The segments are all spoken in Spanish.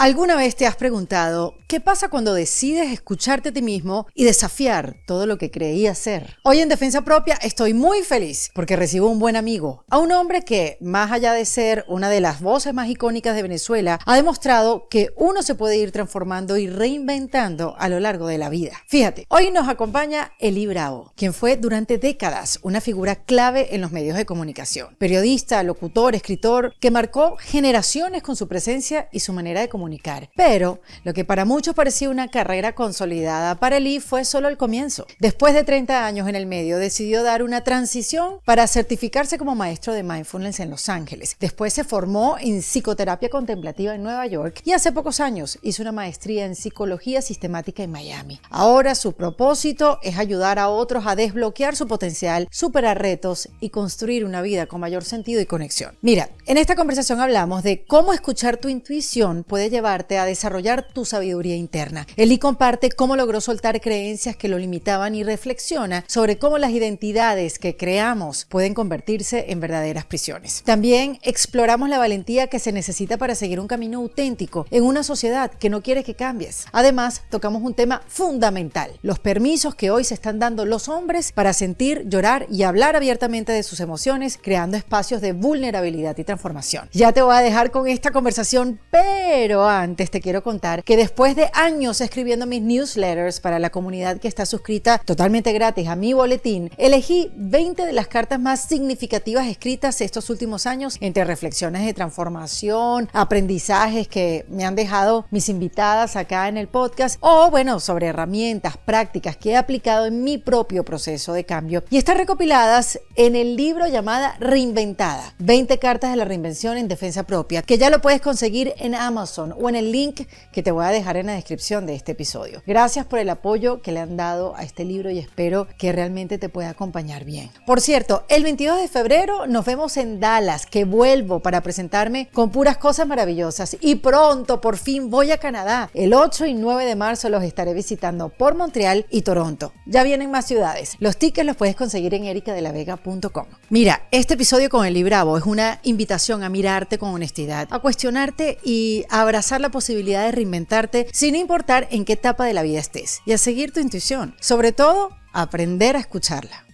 ¿Alguna vez te has preguntado qué pasa cuando decides escucharte a ti mismo y desafiar todo lo que creías ser? Hoy en Defensa Propia estoy muy feliz porque recibo un buen amigo, a un hombre que, más allá de ser una de las voces más icónicas de Venezuela, ha demostrado que uno se puede ir transformando y reinventando a lo largo de la vida. Fíjate, hoy nos acompaña Eli Bravo, quien fue durante décadas una figura clave en los medios de comunicación. Periodista, locutor, escritor, que marcó generaciones con su presencia y su manera de comunicar. Pero lo que para muchos parecía una carrera consolidada, para Eli fue solo el comienzo. Después de 30 años en el medio, decidió dar una transición para certificarse como maestro de mindfulness en Los Ángeles. Después se formó en psicoterapia contemplativa en Nueva York y hace pocos años hizo una maestría en psicología sistemática en Miami. Ahora su propósito es ayudar a otros a desbloquear su potencial, superar retos y construir una vida con mayor sentido y conexión. Mira, en esta conversación hablamos de cómo escuchar tu intuición puede llevarte a desarrollar tu sabiduría interna. Eli comparte cómo logró soltar creencias que lo limitaban y reflexiona sobre cómo las identidades que creamos pueden convertirse en verdaderas prisiones. También exploramos la valentía que se necesita para seguir un camino auténtico en una sociedad que no quiere que cambies. Además, tocamos un tema fundamental: los permisos que hoy se están dando los hombres para sentir, llorar y hablar abiertamente de sus emociones, creando espacios de vulnerabilidad y transformación. Ya te voy a dejar con esta conversación, pero antes te quiero contar que después de años escribiendo mis newsletters para la comunidad que está suscrita totalmente gratis a mi boletín, elegí 20 de las cartas más significativas escritas estos últimos años, entre reflexiones de transformación, aprendizajes que me han dejado mis invitadas acá en el podcast, o bueno, sobre herramientas, prácticas que he aplicado en mi propio proceso de cambio, y están recopiladas en el libro llamada Reinventada, 20 cartas de la reinvención en defensa propia, que ya lo puedes conseguir en Amazon o en el link que te voy a dejar en la descripción de este episodio. Gracias por el apoyo que le han dado a este libro y espero que realmente te pueda acompañar bien. Por cierto, el 22 de febrero nos vemos en Dallas, que vuelvo para presentarme con puras cosas maravillosas, y pronto por fin voy a Canadá. El 8 y 9 de marzo los estaré visitando por Montreal y Toronto. Ya vienen más ciudades. Los tickets los puedes conseguir en ericadelavega.com. Mira, este episodio con Eli Bravo es una invitación a mirarte con honestidad, a cuestionarte y a abrazar la posibilidad de reinventarte sin importar en qué etapa de la vida estés, y a seguir tu intuición. Sobre todo, aprender a escucharla.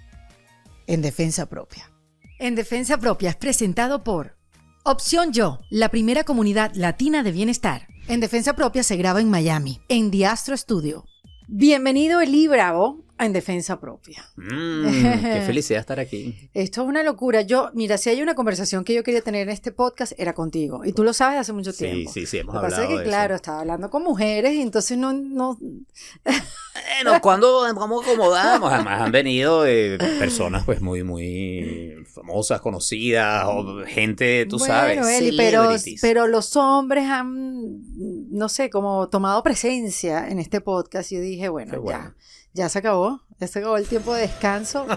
En Defensa Propia. En Defensa Propia es presentado por Opción Yo, la primera comunidad latina de bienestar. En Defensa Propia se graba en Miami, en The Astro Studio. Bienvenido, Eli Bravo, en Defensa Propia. Qué felicidad estar aquí. Esto es una locura. Mira, si hay una conversación que yo quería tener en este podcast, era contigo. Y tú lo sabes hace mucho tiempo. Sí, hemos hablado de eso. Lo que pasa es que, claro, estaba hablando con mujeres y entonces no... Bueno, ¿cómo acomodamos? Además han venido personas pues muy famosas, conocidas, o gente, tú sabes, Eli, pero los hombres han, no sé, como tomado presencia en este podcast. Y yo dije, bueno. Ya se acabó el tiempo de descanso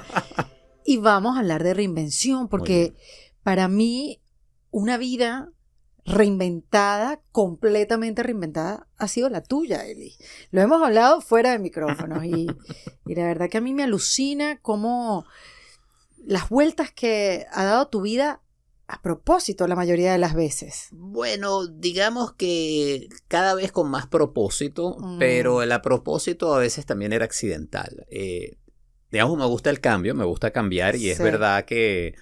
y vamos a hablar de reinvención, porque para mí una vida reinventada, completamente reinventada, ha sido la tuya, Eli. Lo hemos hablado fuera de micrófonos y la verdad que a mí me alucina cómo las vueltas que ha dado tu vida a propósito la mayoría de las veces. Bueno, digamos que cada vez con más propósito, pero el a propósito a veces también era accidental. Digamos, me gusta el cambio, me gusta cambiar, y es verdad que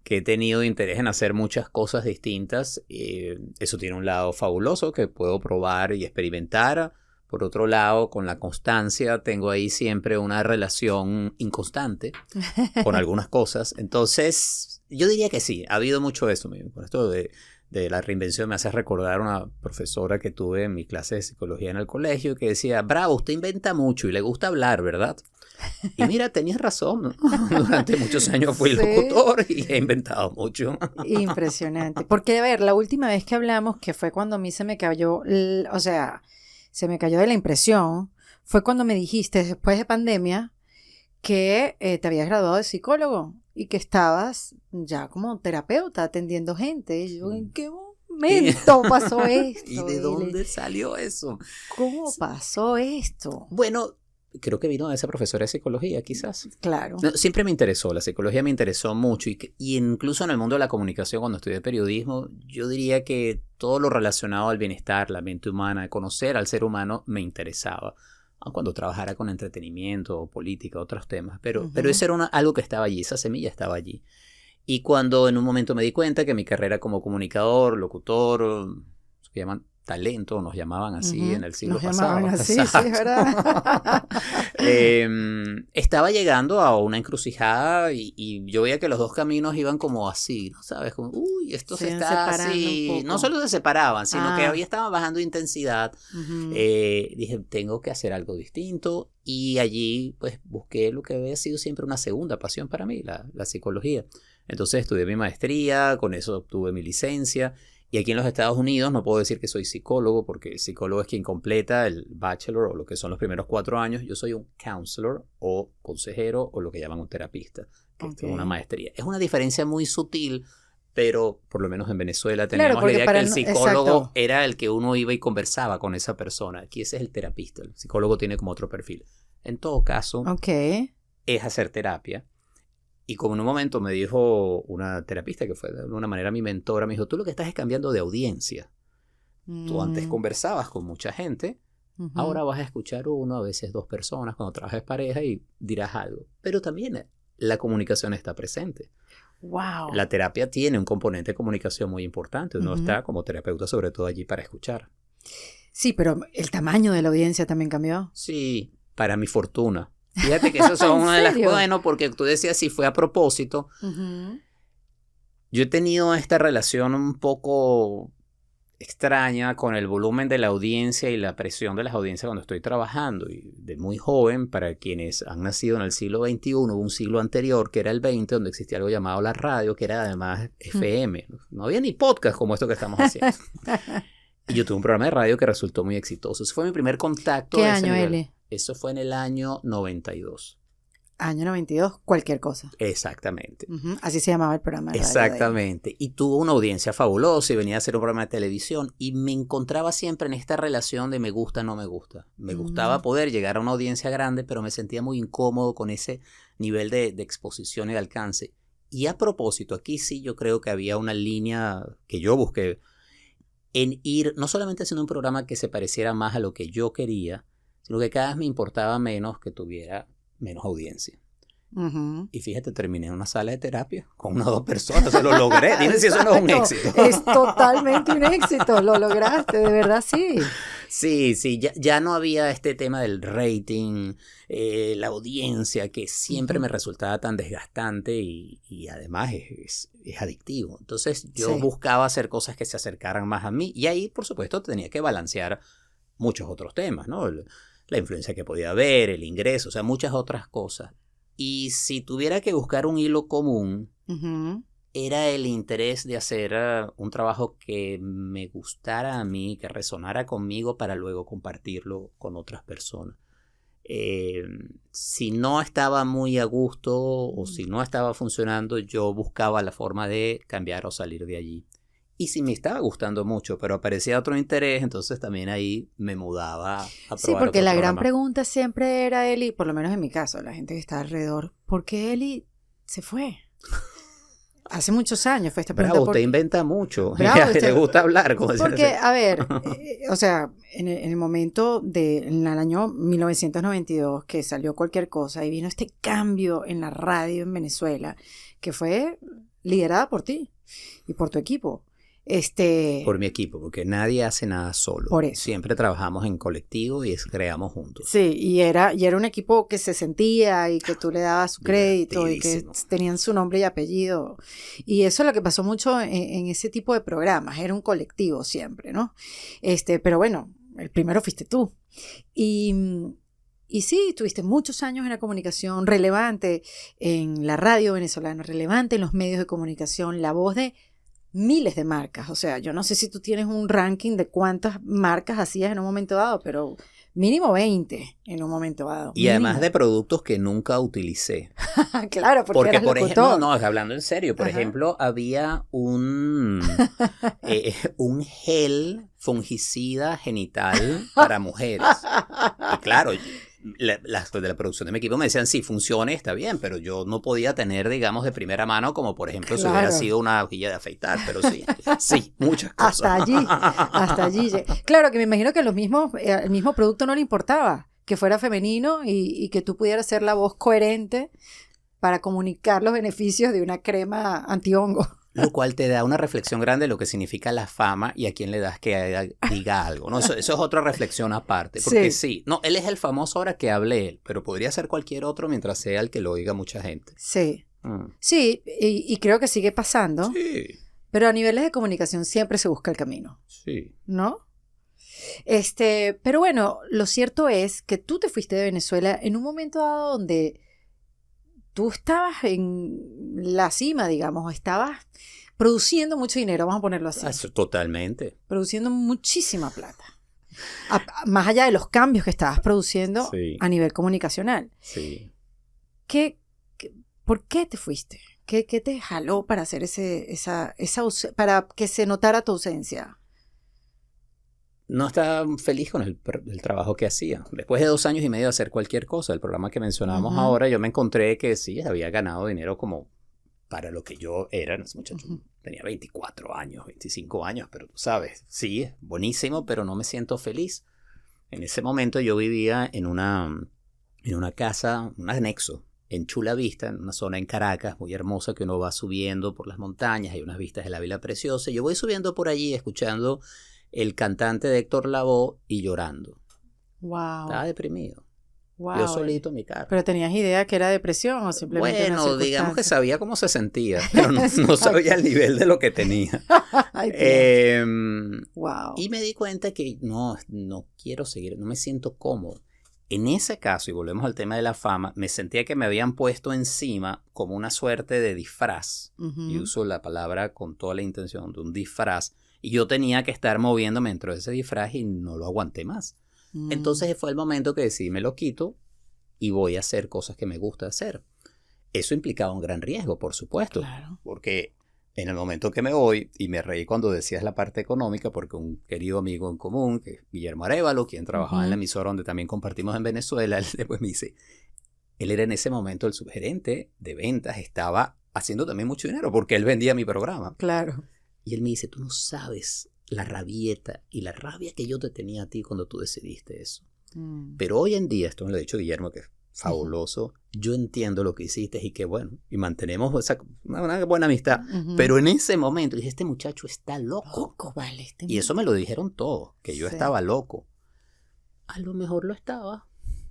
he tenido interés en hacer muchas cosas distintas. Eso tiene un lado fabuloso que puedo probar y experimentar. Por otro lado, con la constancia tengo ahí siempre una relación inconstante con algunas cosas. Entonces, yo diría que sí, ha habido mucho eso. Por esto de la reinvención me hace recordar una profesora que tuve en mi clase de psicología en el colegio que decía: Bravo, usted inventa mucho y le gusta hablar, ¿verdad? Y mira, tenías razón, ¿no? Durante muchos años fui locutor y he inventado mucho. Impresionante. Porque, a ver, la última vez que hablamos, que fue cuando a mí se me cayó, se me cayó de la impresión, fue cuando me dijiste, después de pandemia, que te habías graduado de psicólogo y que estabas ya como terapeuta atendiendo gente. Y yo, ¿en qué momento pasó esto? ¿Y de dónde salió eso? ¿Cómo pasó esto? Bueno, creo que vino de esa profesora de psicología, quizás. Claro. No, siempre me interesó, la psicología me interesó mucho y incluso en el mundo de la comunicación, cuando estudié periodismo, yo diría que todo lo relacionado al bienestar, la mente humana, conocer al ser humano me interesaba. Aun cuando trabajara con entretenimiento, política, otros temas, pero eso era algo que estaba allí, esa semilla estaba allí. Y cuando en un momento me di cuenta que mi carrera como comunicador, locutor, que llaman talento, nos llamaban así en el siglo pasado. Nos llamaban así, sí, es verdad. Estaba llegando a una encrucijada y yo veía que los dos caminos iban como así, ¿no sabes? Como, uy, esto se está así. No solo se separaban, sino que estaban bajando intensidad. Dije, tengo que hacer algo distinto y allí pues busqué lo que había sido siempre una segunda pasión para mí, la psicología. Entonces estudié mi maestría, con eso obtuve mi licencia. Y aquí en los Estados Unidos no puedo decir que soy psicólogo, porque el psicólogo es quien completa el bachelor o lo que son los primeros 4 años. Yo soy un counselor o consejero o lo que llaman un terapista, que es una maestría. Es una diferencia muy sutil, pero por lo menos en Venezuela teníamos la idea que el psicólogo era el que uno iba y conversaba con esa persona. Aquí ese es el terapista. El psicólogo tiene como otro perfil. En todo caso, es hacer terapia. Y como en un momento me dijo una terapista, que fue de alguna manera mi mentora, me dijo, tú lo que estás es cambiando de audiencia. Tú antes conversabas con mucha gente, ahora vas a escuchar uno, a veces 2 personas cuando trabajas pareja y dirás algo. Pero también la comunicación está presente. Wow. La terapia tiene un componente de comunicación muy importante. Uno está como terapeuta sobre todo allí para escuchar. Sí, pero el tamaño de la audiencia también cambió. Sí, para mi fortuna. Fíjate que eso son una de las cosas, bueno, porque tú decías si fue a propósito. Yo he tenido esta relación un poco extraña con el volumen de la audiencia y la presión de las audiencias cuando estoy trabajando. Y de muy joven, para quienes han nacido en el siglo XXI, hubo un siglo anterior, que era el XX, donde existía algo llamado la radio, que era además FM. No había ni podcast como esto que estamos haciendo. Y yo tuve un programa de radio que resultó muy exitoso. Ese fue mi primer contacto. ¿Qué año, Eli? Eso fue en el año 92. Año 92, cualquier cosa. Exactamente. Así se llamaba el programa de radio. Exactamente. Y tuvo una audiencia fabulosa y venía a hacer un programa de televisión y me encontraba siempre en esta relación de me gusta, no me gusta. Me gustaba poder llegar a una audiencia grande, pero me sentía muy incómodo con ese nivel de exposición y de alcance. Y a propósito, aquí sí yo creo que había una línea que yo busqué en ir, no solamente haciendo un programa que se pareciera más a lo que yo quería, sino que cada vez me importaba menos que tuviera menos audiencia. Y fíjate, terminé en una sala de terapia con 1 o 2 personas, se lo logré. Dime si eso no es un éxito. Es totalmente un éxito, lo lograste, de verdad sí. Sí, ya no había este tema del rating, la audiencia, que siempre me resultaba tan desgastante y además es adictivo. Entonces yo buscaba hacer cosas que se acercaran más a mí y ahí, por supuesto, tenía que balancear muchos otros temas, ¿no? La influencia que podía haber, el ingreso, o sea, muchas otras cosas. Y si tuviera que buscar un hilo común, era el interés de hacer un trabajo que me gustara a mí, que resonara conmigo para luego compartirlo con otras personas. Si no estaba muy a gusto o si no estaba funcionando, yo buscaba la forma de cambiar o salir de allí. Y si me estaba gustando mucho, pero aparecía otro interés, entonces también ahí me mudaba a probar. Sí, porque la gran pregunta siempre era, Eli, por lo menos en mi caso, la gente que está alrededor, ¿por qué Eli se fue? Hace muchos años fue esta pregunta. Bravo, usted inventa mucho. Le gusta hablar. Porque, a ver, o sea, en el momento en el año 1992, que salió cualquier cosa y vino este cambio en la radio en Venezuela, que fue liderada por ti y por tu equipo. Por mi equipo, porque nadie hace nada solo. Por eso. Siempre trabajamos en colectivo y creamos juntos. Sí, y era un equipo que se sentía y que tú le dabas su crédito y que tenían su nombre y apellido. Y eso es lo que pasó mucho en ese tipo de programas. Era un colectivo siempre, ¿no? Pero bueno, el primero fuiste tú. Y sí, tuviste muchos años en la comunicación, relevante en la radio venezolana, relevante en los medios de comunicación, la voz de miles de marcas. O sea, yo no sé si tú tienes un ranking de cuántas marcas hacías en un momento dado, pero mínimo 20 en un momento dado. Y además de productos que nunca utilicé. Claro, porque eras por locutor. ejemplo, no, hablando en serio, por ejemplo, había un gel fungicida genital para mujeres. Y claro, las de la producción de mi equipo me decían, sí, funcione, está bien, pero yo no podía tener, digamos, de primera mano, como por ejemplo si hubiera sido una hojilla de afeitar, pero sí, sí, muchas cosas. Hasta allí. Claro, que me imagino que el mismo producto no le importaba, que fuera femenino y que tú pudieras ser la voz coherente para comunicar los beneficios de una crema antihongo. Lo cual te da una reflexión grande de lo que significa la fama y a quién le das que diga algo, ¿no? Eso es otra reflexión aparte, porque sí, no, él es el famoso ahora que hable él, pero podría ser cualquier otro mientras sea el que lo oiga mucha gente. Sí, sí, y creo que sigue pasando, sí. Pero a niveles de comunicación siempre se busca el camino, sí. ¿no? Pero bueno, lo cierto es que tú te fuiste de Venezuela en un momento dado donde tú estabas en la cima, digamos, estabas produciendo mucho dinero, vamos a ponerlo así. Totalmente. Produciendo muchísima plata. Más allá de los cambios que estabas produciendo a nivel comunicacional. Sí. ¿Por qué te fuiste? ¿Qué te jaló para hacer para que se notara tu ausencia? No estaba feliz con el trabajo que hacía. Después de 2 años y medio de hacer cualquier cosa, el programa que mencionábamos ahora, yo me encontré que sí, había ganado dinero como para lo que yo era. Ese muchacho tenía 24 años, 25 años, pero tú sabes, sí, es buenísimo, pero no me siento feliz. En ese momento yo vivía en una casa, un anexo, en Chula Vista, en una zona en Caracas muy hermosa que uno va subiendo por las montañas, hay unas vistas del Ávila preciosa. Yo voy subiendo por allí escuchando el cantante de Héctor Lavoe y llorando. Wow. Estaba deprimido. Wow. Yo solito en mi carro. ¿Pero tenías idea que era depresión o simplemente bueno, digamos que sabía cómo se sentía, pero no sabía el nivel de lo que tenía. Ay, wow. Y me di cuenta que no quiero seguir, no me siento cómodo. En ese caso, y volvemos al tema de la fama, me sentía que me habían puesto encima como una suerte de disfraz. Y uso la palabra con toda la intención de un disfraz. Y yo tenía que estar moviéndome dentro de ese disfraz y no lo aguanté más. Entonces fue el momento que decidí, me lo quito y voy a hacer cosas que me gusta hacer. Eso implicaba un gran riesgo, por supuesto. Claro. Porque en el momento que me voy, y me reí cuando decías la parte económica, porque un querido amigo en común, que es Guillermo Arévalo, quien trabajaba en la emisora donde también compartimos en Venezuela, él después me dice, él era en ese momento el subgerente de ventas, estaba haciendo también mucho dinero porque él vendía mi programa. Claro. Y él me dice, tú no sabes la rabieta y la rabia que yo te tenía a ti cuando tú decidiste eso. Pero hoy en día, esto me lo ha dicho Guillermo, que es fabuloso, yo entiendo lo que hiciste y que bueno, y mantenemos una buena amistad. Pero en ese momento dije, este muchacho está loco. Vale, y eso me lo dijeron todos, que yo estaba loco. A lo mejor lo estaba.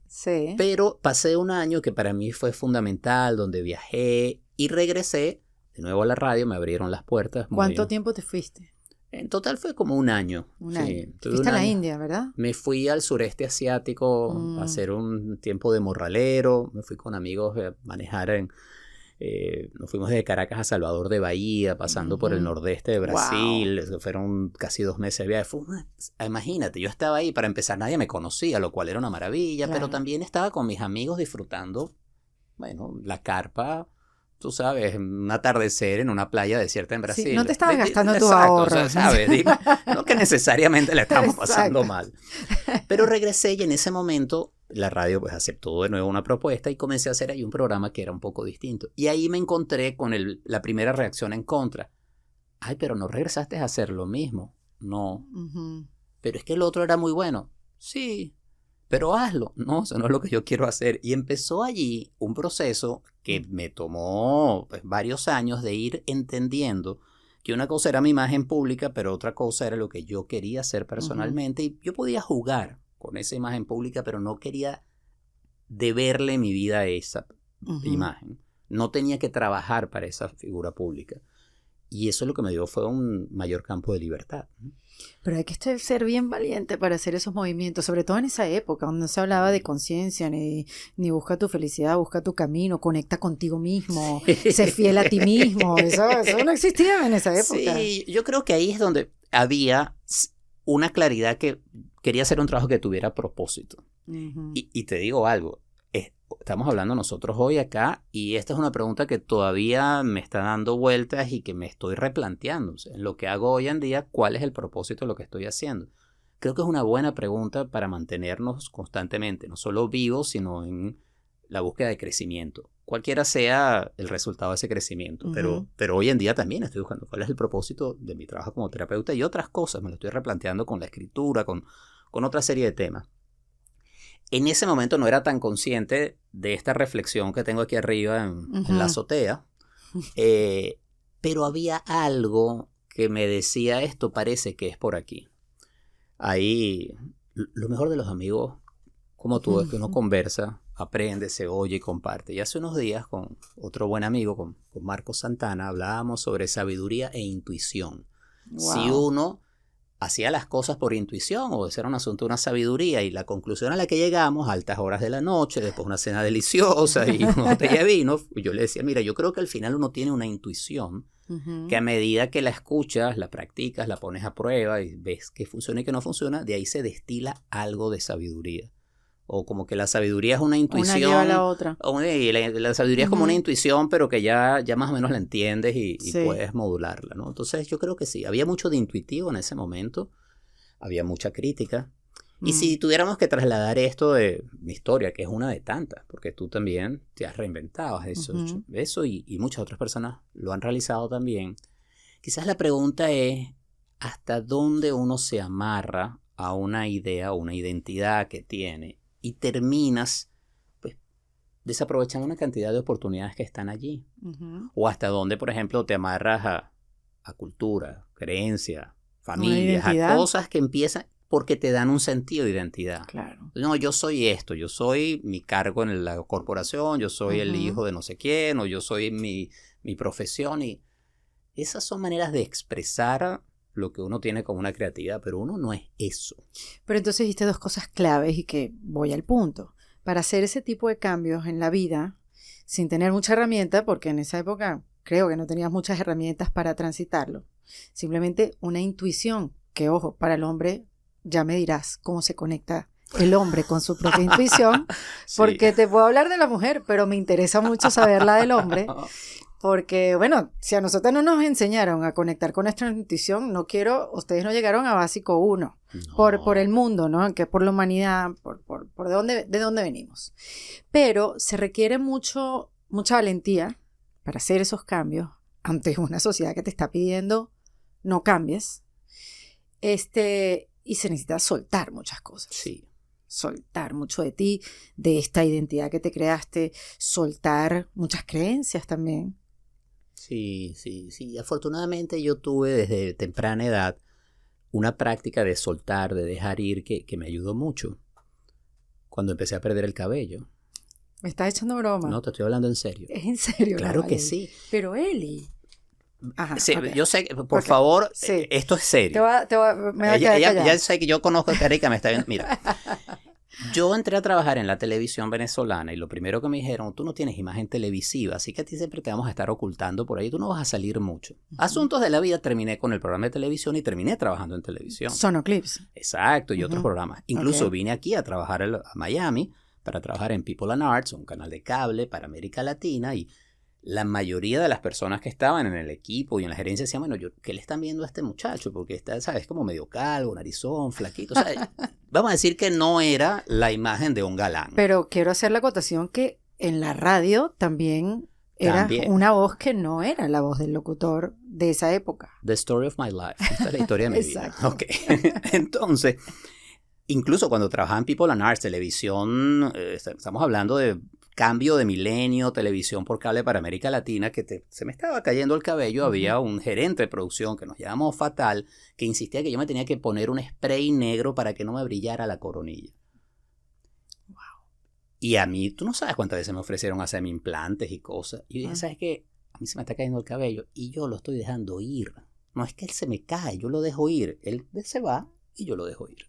Sí. Pero pasé un año que para mí fue fundamental, donde viajé y regresé de nuevo a la radio, me abrieron las puertas. ¿Cuánto tiempo te fuiste? En total fue como un año. Un año. Fuiste a la India, ¿verdad? Me fui al sureste asiático a hacer un tiempo de morralero. Me fui con amigos a manejar nos fuimos de Caracas a Salvador de Bahía, pasando por el nordeste de Brasil. Wow. Fueron casi 2 meses de viaje. Imagínate, yo estaba ahí, para empezar nadie me conocía, lo cual era una maravilla, pero también estaba con mis amigos disfrutando, bueno, la carpa, tú sabes, un atardecer en una playa desierta en Brasil. Sí, no te estabas gastando tus ahorros. O sea, ¿sabes? No que necesariamente la estamos pasando mal. Pero regresé y en ese momento la radio pues aceptó de nuevo una propuesta y comencé a hacer ahí un programa que era un poco distinto. Y ahí me encontré con la primera reacción en contra. Ay, pero no regresaste a hacer lo mismo. No. Pero es que el otro era muy bueno. Sí, pero hazlo. No, eso no es lo que yo quiero hacer. Y empezó allí un proceso que me tomó pues, varios años de ir entendiendo que una cosa era mi imagen pública, pero otra cosa era lo que yo quería hacer personalmente. Y yo podía jugar con esa imagen pública, pero no quería deberle mi vida a esa imagen. No tenía que trabajar para esa figura pública. Y eso lo que me dio fue un mayor campo de libertad. Pero hay que ser bien valiente para hacer esos movimientos, sobre todo en esa época, donde no se hablaba de conciencia, ni busca tu felicidad, busca tu camino, conecta contigo mismo, sé fiel a ti mismo. Eso no existía en esa época. Sí, yo creo que ahí es donde había una claridad que quería hacer un trabajo que tuviera propósito. Y te digo algo, estamos hablando nosotros hoy acá y esta es una pregunta que todavía me está dando vueltas y que me estoy replanteando. O sea, en lo que hago hoy en día, ¿cuál es el propósito de lo que estoy haciendo? creo que es una buena pregunta para mantenernos constantemente, no solo vivos, sino en la búsqueda de crecimiento. Cualquiera sea el resultado de ese crecimiento, pero hoy en día también estoy buscando cuál es el propósito de mi trabajo como terapeuta y otras cosas. Me lo estoy replanteando con la escritura, con otra serie de temas. En ese momento no era tan consciente de esta reflexión que tengo aquí arriba en la azotea, pero había algo que me decía, esto parece que es por aquí. Ahí, lo mejor de los amigos, como tú, es que uno conversa, aprende, se oye y comparte. Y hace unos días con otro buen amigo, con Marcos Santana, hablábamos sobre sabiduría e intuición. Wow. Si uno hacía las cosas por intuición o ese era un asunto de una sabiduría, y la conclusión a la que llegamos a altas horas de la noche, después una cena deliciosa y una botella de vino, yo le decía, mira, yo creo que al final uno tiene una intuición que a medida que la escuchas, la practicas, la pones a prueba y ves que funciona y que no funciona, de ahí se destila algo de sabiduría. O como que la sabiduría es una intuición. Una lleva a la otra. Y la sabiduría es como una intuición, pero que ya más o menos la entiendes y puedes modularla, ¿no? Entonces yo creo que sí, había mucho de intuitivo en ese momento, había mucha crítica. Y si tuviéramos que trasladar esto de mi historia, que es una de tantas, porque tú también te has reinventado, eso y muchas otras personas lo han realizado también, quizás la pregunta es, ¿hasta dónde uno se amarra a una idea o una identidad que tiene? Y terminas pues desaprovechando una cantidad de oportunidades que están allí. O hasta dónde, por ejemplo, te amarras a cultura, creencia, familias, a cosas que empiezan porque te dan un sentido de identidad. Claro. No, yo soy esto, yo soy mi cargo en la corporación, yo soy el hijo de no sé quién, o yo soy mi profesión. Y esas son maneras de expresar lo que uno tiene como una creatividad, pero uno no es eso. Pero entonces dijiste dos cosas claves y que voy al punto. Para hacer ese tipo de cambios en la vida, sin tener mucha herramienta, porque en esa época creo que no tenías muchas herramientas para transitarlo, simplemente una intuición, que ojo, para el hombre, ya me dirás cómo se conecta el hombre con su propia intuición, porque te puedo hablar de la mujer, pero me interesa mucho saber la del hombre. Porque, bueno, si a nosotros no nos enseñaron a conectar con nuestra intuición, ustedes no llegaron a básico 1, no. por el mundo, ¿no? Que por la humanidad, por de dónde venimos. Pero se requiere mucha valentía para hacer esos cambios ante una sociedad que te está pidiendo no cambies. Y se necesita soltar muchas cosas. Sí. Soltar mucho de ti, de esta identidad que te creaste, soltar muchas creencias también. Sí. Afortunadamente yo tuve desde temprana edad una práctica de soltar, de dejar ir, que me ayudó mucho. Cuando empecé a perder el cabello. ¿Me estás echando broma? No, te estoy hablando en serio. ¿Es en serio? Claro que sí. Pero Eli... Ajá, sí, okay. Yo sé, por favor, sí. Esto es serio. Me va a quedar callada. Ya sé que yo conozco a Erika, me está viendo. Mira, yo entré a trabajar en la televisión venezolana y lo primero que me dijeron, tú no tienes imagen televisiva, así que a ti siempre te vamos a estar ocultando por ahí, tú no vas a salir mucho. Asuntos de la vida, terminé con el programa de televisión y terminé trabajando en televisión. Sonoclips. Exacto, y otros programas. Incluso vine aquí a trabajar a Miami para trabajar en People and Arts, un canal de cable para América Latina, y la mayoría de las personas que estaban en el equipo y en la gerencia decían, bueno, ¿qué le están viendo a este muchacho? Porque está, ¿sabes? Como medio calvo, narizón, flaquito. O sea, vamos a decir que no era la imagen de un galán. Pero quiero hacer la acotación que en la radio también era una voz que no era la voz del locutor de esa época. The story of my life. Esta es la historia de mi vida. Exacto. Okay. Entonces, incluso cuando trabajaba en People and Arts, televisión, estamos hablando de cambio de milenio, televisión por cable para América Latina, que se me estaba cayendo el cabello. Había un gerente de producción que nos llamamos Fatal, que insistía que yo me tenía que poner un spray negro para que no me brillara la coronilla. Wow. Y a mí, tú no sabes cuántas veces me ofrecieron hacerme implantes y cosas. Y yo dije, ¿sabes qué? A mí se me está cayendo el cabello y yo lo estoy dejando ir. No es que él se me cae, yo lo dejo ir. Él se va y yo lo dejo ir.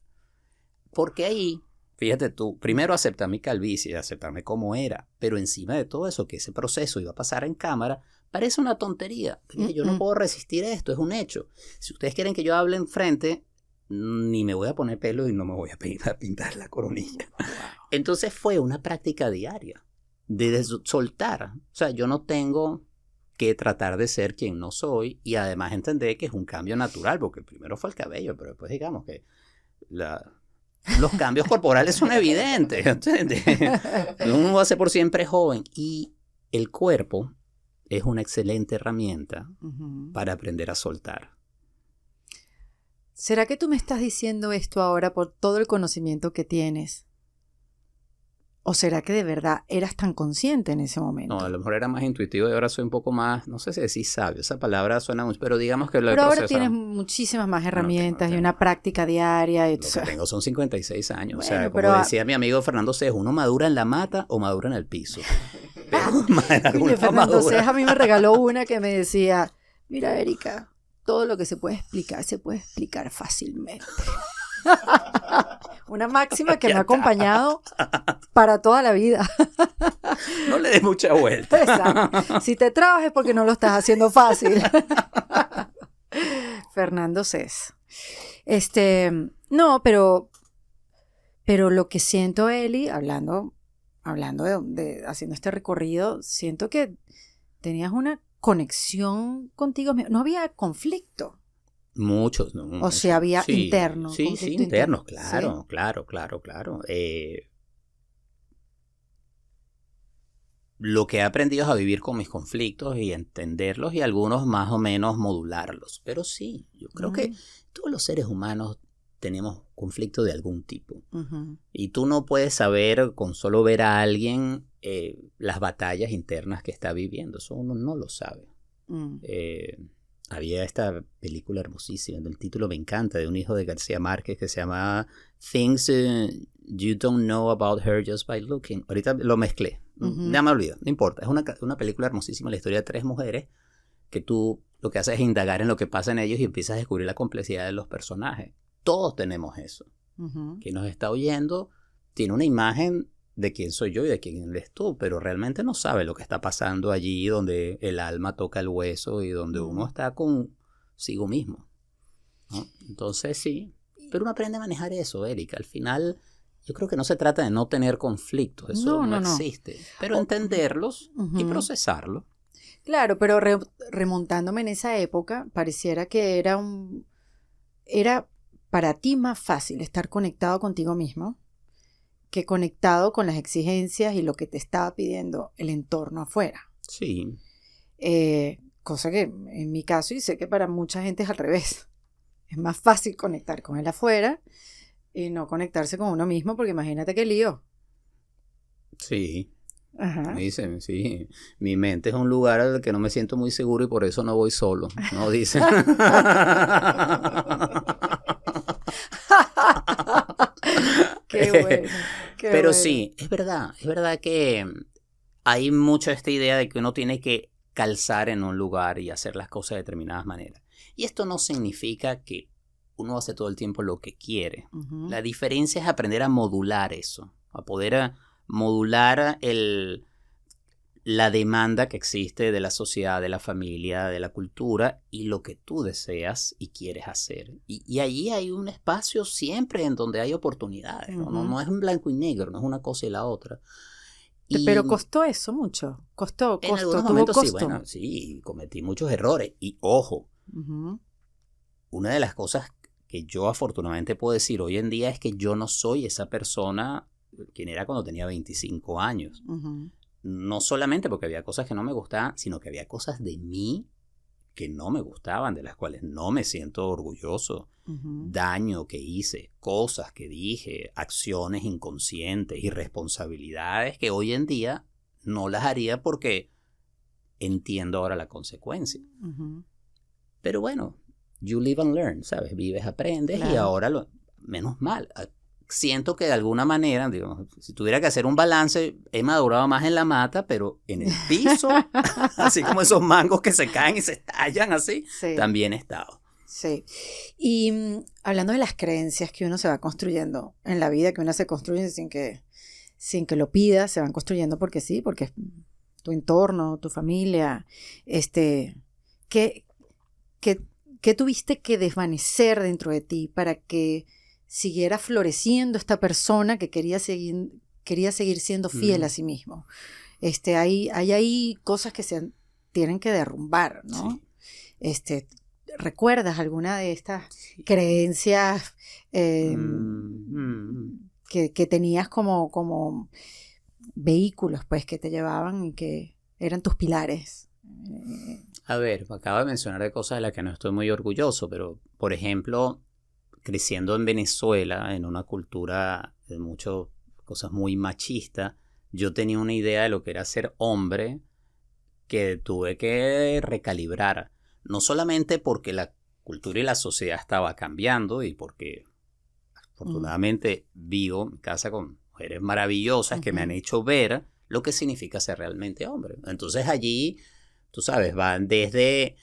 Porque ahí... Fíjate tú, primero aceptar mi calvicie, aceptarme como era, pero encima de todo eso, que ese proceso iba a pasar en cámara, parece una tontería. Yo no puedo resistir esto, es un hecho. Si ustedes quieren que yo hable enfrente, ni me voy a poner pelo y no me voy a pintar la coronilla. Wow. Entonces fue una práctica diaria de soltar. O sea, yo no tengo que tratar de ser quien no soy y además entender que es un cambio natural, porque primero fue el cabello, pero después digamos que los cambios corporales son evidentes, ¿entiendes? Uno va a ser por siempre joven y el cuerpo es una excelente herramienta para aprender a soltar. ¿Será que tú me estás diciendo esto ahora por todo el conocimiento que tienes? ¿O será que de verdad eras tan consciente en ese momento? No, a lo mejor era más intuitivo y ahora soy un poco más, no sé si decir sabio, esa palabra suena mucho, pero digamos que lo he Pero ahora procesado. tienes muchísimas más herramientas tengo. y una práctica diaria. Lo que tengo son 56 años. Bueno, o sea, como pero decía mi amigo Fernando Cejo, ¿uno madura en la mata o madura en el piso? Pero Oye, Fernando Ceja a mí me regaló una que me decía, mira, Erika, todo lo que se puede explicar fácilmente. Una máxima que me ha acompañado para toda la vida. No le des mucha vuelta. Exacto. Si te trabas es porque no lo estás haciendo fácil. Fernando Cés. No, pero lo que siento, Eli, hablando de haciendo este recorrido, siento que tenías una conexión contigo mismo. No había conflicto. Muchos, ¿no? O sea, había internos. Sí, internos, interno. claro. Lo que he aprendido es a vivir con mis conflictos y entenderlos y algunos más o menos modularlos. Pero sí, yo creo que todos los seres humanos tenemos conflicto de algún tipo. Y tú no puedes saber con solo ver a alguien las batallas internas que está viviendo. Eso uno no lo sabe. Había esta película hermosísima, el título me encanta, de un hijo de García Márquez que se llama Things You Don't Know About Her Just by Looking. Ahorita lo mezclé, ya me olvido, no importa. Es una película hermosísima, la historia de 3 mujeres que tú lo que haces es indagar en lo que pasa en ellos y empiezas a descubrir la complejidad de los personajes. Todos tenemos eso. Quien nos está oyendo tiene una imagen de quién soy yo y de quién eres tú, pero realmente no sabe lo que está pasando allí donde el alma toca el hueso y donde uno está consigo mismo, ¿no? Entonces sí, pero uno aprende a manejar eso, Erika. Al final yo creo que no se trata de no tener conflictos, eso no existe, pero entenderlos y procesarlos. Claro, pero remontándome en esa época, pareciera que era para ti más fácil estar conectado contigo mismo que conectado con las exigencias y lo que te estaba pidiendo el entorno afuera. Sí. Cosa que en mi caso, y sé que para mucha gente es al revés. Es más fácil conectar con el afuera y no conectarse con uno mismo, porque imagínate qué lío. Sí. Ajá. Me dicen, sí, mi mente es un lugar al que no me siento muy seguro y por eso no voy solo, ¿no? Dicen. Qué bueno. Pero sí, es verdad que hay mucho esta idea de que uno tiene que calzar en un lugar y hacer las cosas de determinadas maneras. Y esto no significa que uno hace todo el tiempo lo que quiere. La diferencia es aprender a modular eso, a poder modular la demanda que existe de la sociedad, de la familia, de la cultura y lo que tú deseas y quieres hacer. Y allí hay un espacio siempre en donde hay oportunidades. No es en blanco y negro, no es una cosa y la otra. Pero costó eso mucho. En algunos momentos sí, bueno, sí, cometí muchos errores. Y ojo, una de las cosas que yo afortunadamente puedo decir hoy en día es que yo no soy esa persona quien era cuando tenía 25 años. No solamente porque había cosas que no me gustaban, sino que había cosas de mí que no me gustaban, de las cuales no me siento orgulloso. Daño que hice, cosas que dije, acciones inconscientes, irresponsabilidades que hoy en día no las haría porque entiendo ahora la consecuencia. Pero bueno, you live and learn, ¿sabes? Vives, aprendes, claro. Y ahora, menos mal, siento que de alguna manera, digamos, si tuviera que hacer un balance, he madurado más en la mata, pero en el piso, así como esos mangos que se caen y se estallan así, sí. También he estado. Sí. Y hablando de las creencias que uno se va construyendo en la vida, que uno se construye sin que lo pida, se van construyendo porque sí, porque es tu entorno, tu familia, ¿qué tuviste que desvanecer dentro de ti para que siguiera floreciendo esta persona que quería seguir siendo fiel a sí mismo? Hay ahí cosas que se tienen que derrumbar, ¿no? Sí. ¿Recuerdas alguna de estas creencias que tenías como vehículos, pues, que te llevaban y que eran tus pilares? A ver, acabo de mencionar de cosas de las que no estoy muy orgulloso, pero, por ejemplo, creciendo en Venezuela, en una cultura de muchas cosas muy machista, yo tenía una idea de lo que era ser hombre que tuve que recalibrar. No solamente porque la cultura y la sociedad estaba cambiando y porque afortunadamente vivo en casa con mujeres maravillosas que me han hecho ver lo que significa ser realmente hombre. Entonces allí, tú sabes, van desde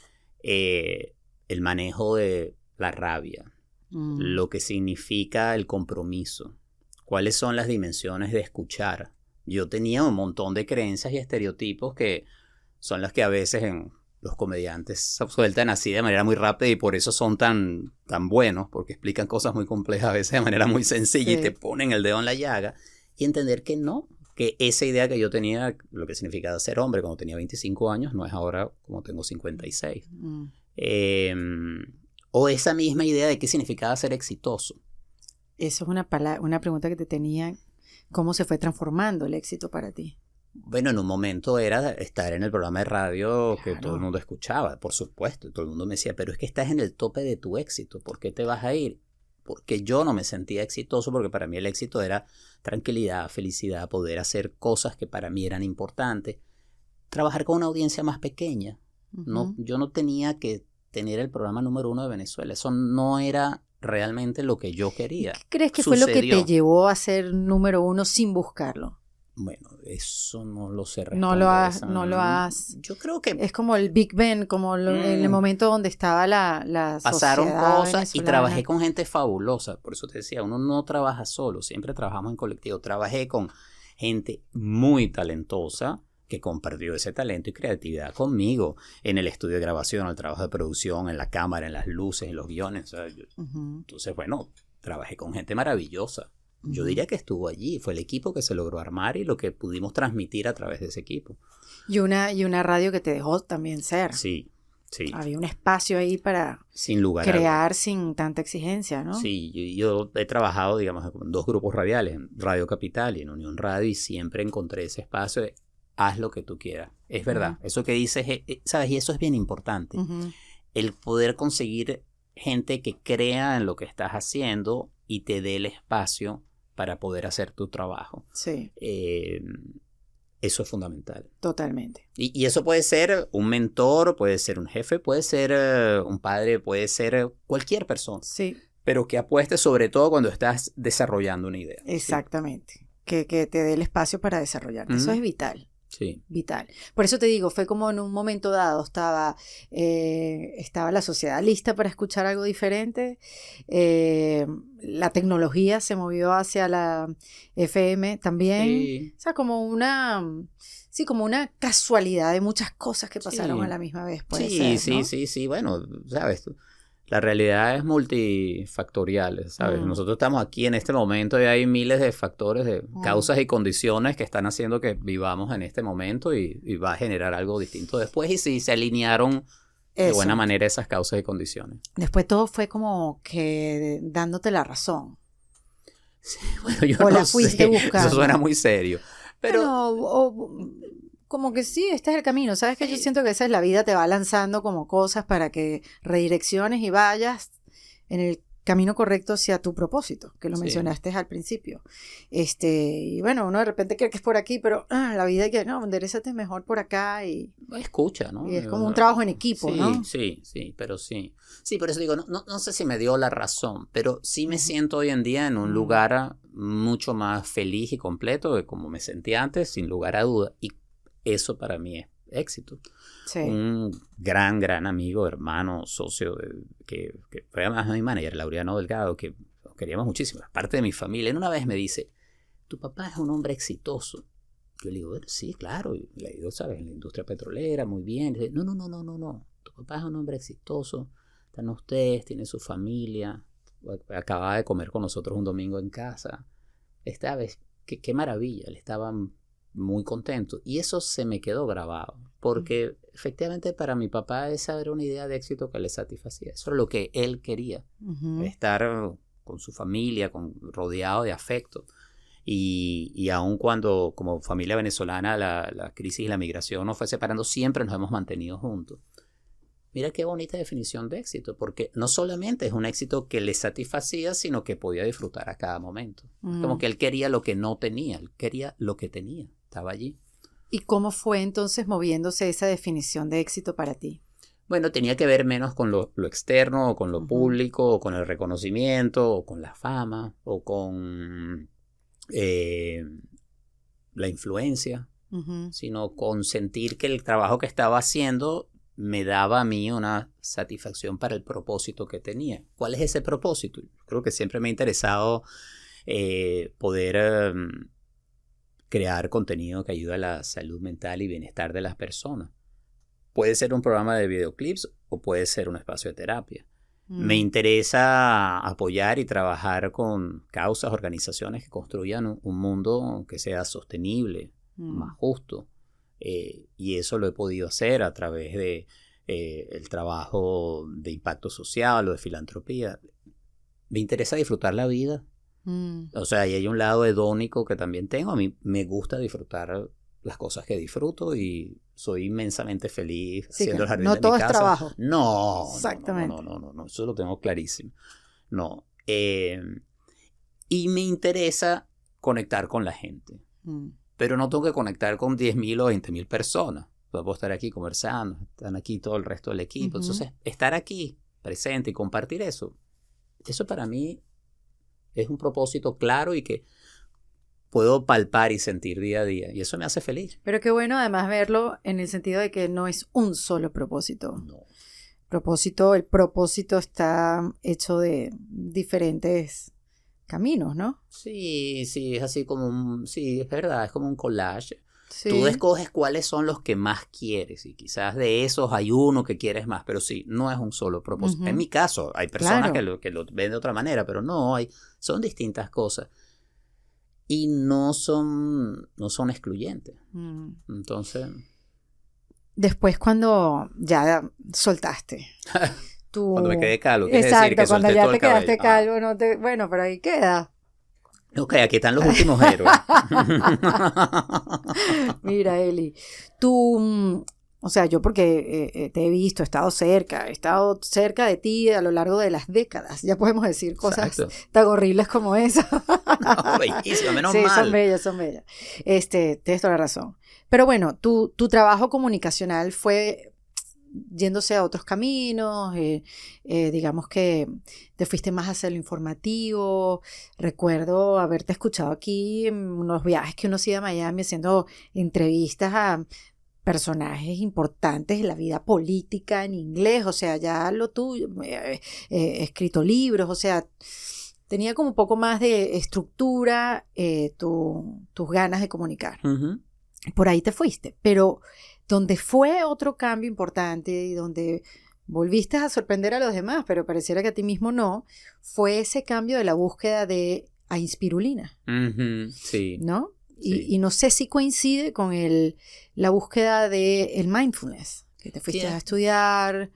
el manejo de la rabia, lo que significa el compromiso, cuáles son las dimensiones de escuchar. Yo tenía un montón de creencias y estereotipos que son las que a veces los comediantes sueltan así de manera muy rápida y por eso son tan buenos, porque explican cosas muy complejas a veces de manera muy sencilla y te ponen el dedo en la llaga. Y entender que no, que esa idea que yo tenía, lo que significaba ser hombre cuando tenía 25 años, no es ahora como tengo 56. O esa misma idea de qué significaba ser exitoso. Eso es una pregunta que te tenía. ¿Cómo se fue transformando el éxito para ti? Bueno, en un momento era estar en el programa de radio que todo el mundo escuchaba, por supuesto. Todo el mundo me decía, pero es que estás en el tope de tu éxito, ¿por qué te vas a ir? Porque yo no me sentía exitoso, porque para mí el éxito era tranquilidad, felicidad, poder hacer cosas que para mí eran importantes. Trabajar con una audiencia más pequeña. Yo no tenía que tener el programa número 1 de Venezuela. Eso no era realmente lo que yo quería. ¿Qué crees que fue lo que te llevó a ser número 1 sin buscarlo? Bueno, eso no lo sé responder. No lo has. Yo creo que es como el Big Ben, como en el momento donde estaba la pasaron sociedad cosas venezolana. Y trabajé con gente fabulosa. Por eso te decía, uno no trabaja solo, siempre trabajamos en colectivo. Trabajé con gente muy talentosa que compartió ese talento y creatividad conmigo en el estudio de grabación, en el trabajo de producción, en la cámara, en las luces, en los guiones. O sea, entonces, bueno, trabajé con gente maravillosa. Yo diría que estuvo allí, fue el equipo que se logró armar y lo que pudimos transmitir a través de ese equipo. Y una radio que te dejó también ser. Sí. Había un espacio ahí para sin lugar crear sin tanta exigencia, ¿no? Sí, yo he trabajado, digamos, en 2 grupos radiales, en Radio Capital y en Unión Radio, y siempre encontré ese espacio de haz lo que tú quieras. Es verdad, eso que dices, ¿sabes? Y eso es bien importante. El poder conseguir gente que crea en lo que estás haciendo y te dé el espacio para poder hacer tu trabajo. Sí. Eso es fundamental. Totalmente. Y eso puede ser un mentor, puede ser un jefe, puede ser un padre, puede ser cualquier persona. Sí. Pero que apueste sobre todo cuando estás desarrollando una idea. Exactamente. ¿Sí? Que te dé el espacio para desarrollarte. Eso es vital. Sí. Vital. Por eso te digo, fue como en un momento dado, estaba la sociedad lista para escuchar algo diferente, la tecnología se movió hacia la FM también, Sí. O sea, como una casualidad de muchas cosas que pasaron a la misma vez. Sí, bueno, sabes, la realidad es multifactorial, ¿sabes? Nosotros estamos aquí en este momento y hay miles de factores, de causas y condiciones que están haciendo que vivamos en este momento y va a generar algo distinto después. Y sí, se alinearon de buena manera esas causas y condiciones. Después todo fue como que dándote la razón. Sí, bueno, yo o no la fuiste sé. buscando. Eso suena muy serio. Pero como que sí, este es el camino. ¿Sabes qué? Yo siento que a veces la vida te va lanzando como cosas para que redirecciones y vayas en el camino correcto hacia tu propósito, que lo mencionaste al principio. Y bueno, uno de repente cree que es por aquí, pero la vida que no, enderezate mejor por acá y escucha, ¿no? Y es como un trabajo en equipo, ¿no? Sí, pero sí. Sí, por eso digo, no sé si me dio la razón, pero sí me siento hoy en día en un lugar mucho más feliz y completo de como me sentía antes, sin lugar a duda. Y eso para mí es éxito. Sí. Un gran amigo, hermano, socio, que fue además mi manager, Laureano Delgado, que nos queríamos muchísimo, es parte de mi familia. Él una vez me dice, tu papá es un hombre exitoso. Yo le digo, bueno, sí, claro, le digo, ¿sabes? En la industria petrolera, muy bien. Dice, no, tu papá es un hombre exitoso, están ustedes, tiene su familia, acababa de comer con nosotros un domingo en casa. Esta vez, qué maravilla, le estaban muy contento. Y eso se me quedó grabado, porque efectivamente para mi papá esa era una idea de éxito que le satisfacía. Eso era lo que él quería, estar con su familia, rodeado de afecto. Y aun cuando como familia venezolana la crisis y la migración nos fue separando, siempre nos hemos mantenido juntos. Mira qué bonita definición de éxito, porque no solamente es un éxito que le satisfacía, sino que podía disfrutar a cada momento. Como que él quería lo que no tenía, él quería lo que tenía, estaba allí. ¿Y cómo fue entonces moviéndose esa definición de éxito para ti? Bueno, tenía que ver menos con lo externo, o con lo público, o con el reconocimiento, o con la fama, o con la influencia, sino con sentir que el trabajo que estaba haciendo me daba a mí una satisfacción para el propósito que tenía. ¿Cuál es ese propósito? Creo que siempre me ha interesado poder crear contenido que ayude a la salud mental y bienestar de las personas. Puede ser un programa de videoclips o puede ser un espacio de terapia. Me interesa apoyar y trabajar con causas, organizaciones que construyan un mundo que sea sostenible, más justo. Y eso lo he podido hacer a través de el trabajo de impacto social o de filantropía. Me interesa disfrutar la vida. O sea, y hay un lado hedónico que también tengo. A mí me gusta disfrutar las cosas que disfruto y soy inmensamente feliz haciendo el jardín de mi casa. No todo es trabajo. No, exactamente. No, eso lo tengo clarísimo. No. Y me interesa conectar con la gente. Pero no tengo que conectar con 10,000 o 20,000 personas. Puedo estar aquí conversando, están aquí todo el resto del equipo. Entonces, estar aquí presente y compartir eso para mí es un propósito claro y que puedo palpar y sentir día a día. Y eso me hace feliz. Pero qué bueno además verlo en el sentido de que no es un solo propósito. No. El propósito está hecho de diferentes caminos, ¿no? Sí, es así como sí, es verdad, es como un collage. Sí. Tú escoges cuáles son los que más quieres y quizás de esos hay uno que quieres más, pero sí, no es un solo propósito. En mi caso, hay personas que lo ven de otra manera, pero son distintas cosas y no son excluyentes. Entonces... Después cuando ya soltaste... Cuando me quedé calvo, exacto, decir que cuando solté ya todo te el cabello. quedaste calvo, bueno, pero ahí queda. Ok, aquí están los últimos héroes. Mira, Eli, tú, o sea, yo porque te he visto, he estado cerca de ti a lo largo de las décadas. Ya podemos decir cosas tan horribles como esa. No, bellísimo, menos mal. Sí, son bellas. Tienes toda la razón. Pero bueno, tu trabajo comunicacional fue yéndose a otros caminos, digamos que te fuiste más hacia lo informativo. Recuerdo haberte escuchado aquí en unos viajes que uno hacía a Miami haciendo entrevistas a personajes importantes en la vida política en inglés, o sea, ya lo tuyo, escrito libros, o sea, tenía como un poco más de estructura tus ganas de comunicar. Por ahí te fuiste, pero donde fue otro cambio importante y donde volviste a sorprender a los demás, pero pareciera que a ti mismo no, fue ese cambio de la búsqueda a inspirulina. Sí. ¿No? Sí. Y no sé si coincide con la búsqueda del mindfulness, que te fuiste a estudiar,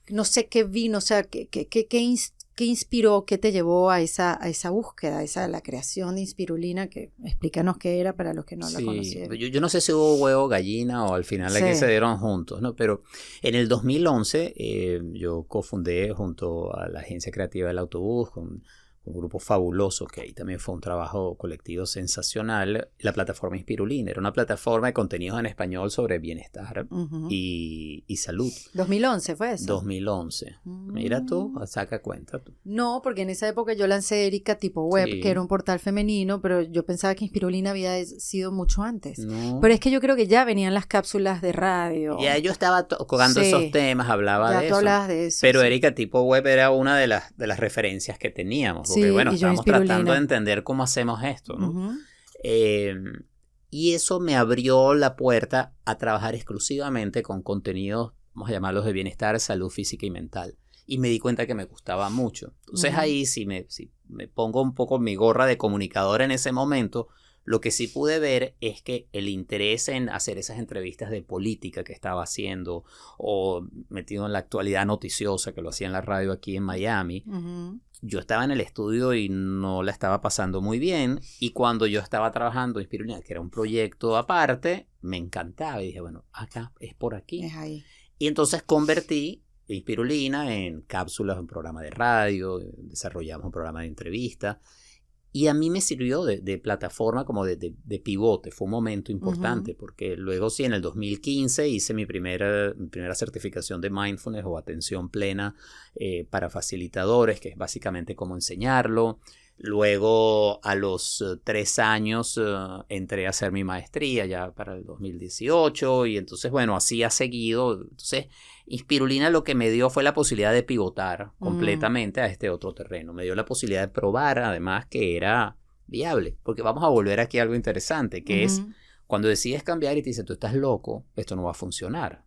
no sé qué vino, o sea, ¿qué inspiró, qué te llevó a esa búsqueda, la creación de inspirulina? Que explícanos qué era para los que no la conocieron. Yo no sé si hubo huevo o gallina o al final aquí se dieron juntos, ¿no? Pero en el 2011 yo cofundé junto a la agencia creativa del autobús con un grupo fabuloso, que ahí también fue un trabajo colectivo sensacional, la plataforma Inspirulina. Era una plataforma de contenidos en español sobre bienestar y salud. 2011 fue eso. 2011. Mira tú, saca cuenta tú. No, porque en esa época yo lancé Erika Tipo Web, que era un portal femenino, pero yo pensaba que Inspirulina había sido mucho antes. No. Pero es que yo creo que ya venían las cápsulas de radio. Ya yo estaba tocando esos temas, hablaba de eso. Ya tú hablabas de eso. Pero Erika Tipo Web era una de las referencias que teníamos. Porque bueno, estábamos tratando de entender cómo hacemos esto, ¿no? Y eso me abrió la puerta a trabajar exclusivamente con contenidos, vamos a llamarlos de bienestar, salud física y mental. Y me di cuenta que me gustaba mucho. Entonces ahí si me pongo un poco mi gorra de comunicador en ese momento, Lo que sí pude ver es que el interés en hacer esas entrevistas de política que estaba haciendo, o metido en la actualidad noticiosa que lo hacía en la radio aquí en Miami, yo estaba en el estudio y no la estaba pasando muy bien, y cuando yo estaba trabajando en Inspirulina, que era un proyecto aparte, me encantaba y dije, bueno, acá es por aquí. Es ahí. Y entonces convertí Inspirulina en cápsulas, un programa de radio, desarrollamos un programa de entrevista. Y a mí me sirvió de plataforma, como de pivote. Fue un momento importante, porque luego sí, en el 2015 hice mi primera certificación de mindfulness o atención plena para facilitadores, que es básicamente cómo enseñarlo. Luego, a los 3 años, entré a hacer mi maestría ya para el 2018, y entonces, bueno, así ha seguido. Entonces, Inspirulina lo que me dio fue la posibilidad de pivotar completamente a este otro terreno. Me dio la posibilidad de probar, además, que era viable, porque vamos a volver aquí a algo interesante, que es cuando decides cambiar y te dicen, tú estás loco, esto no va a funcionar.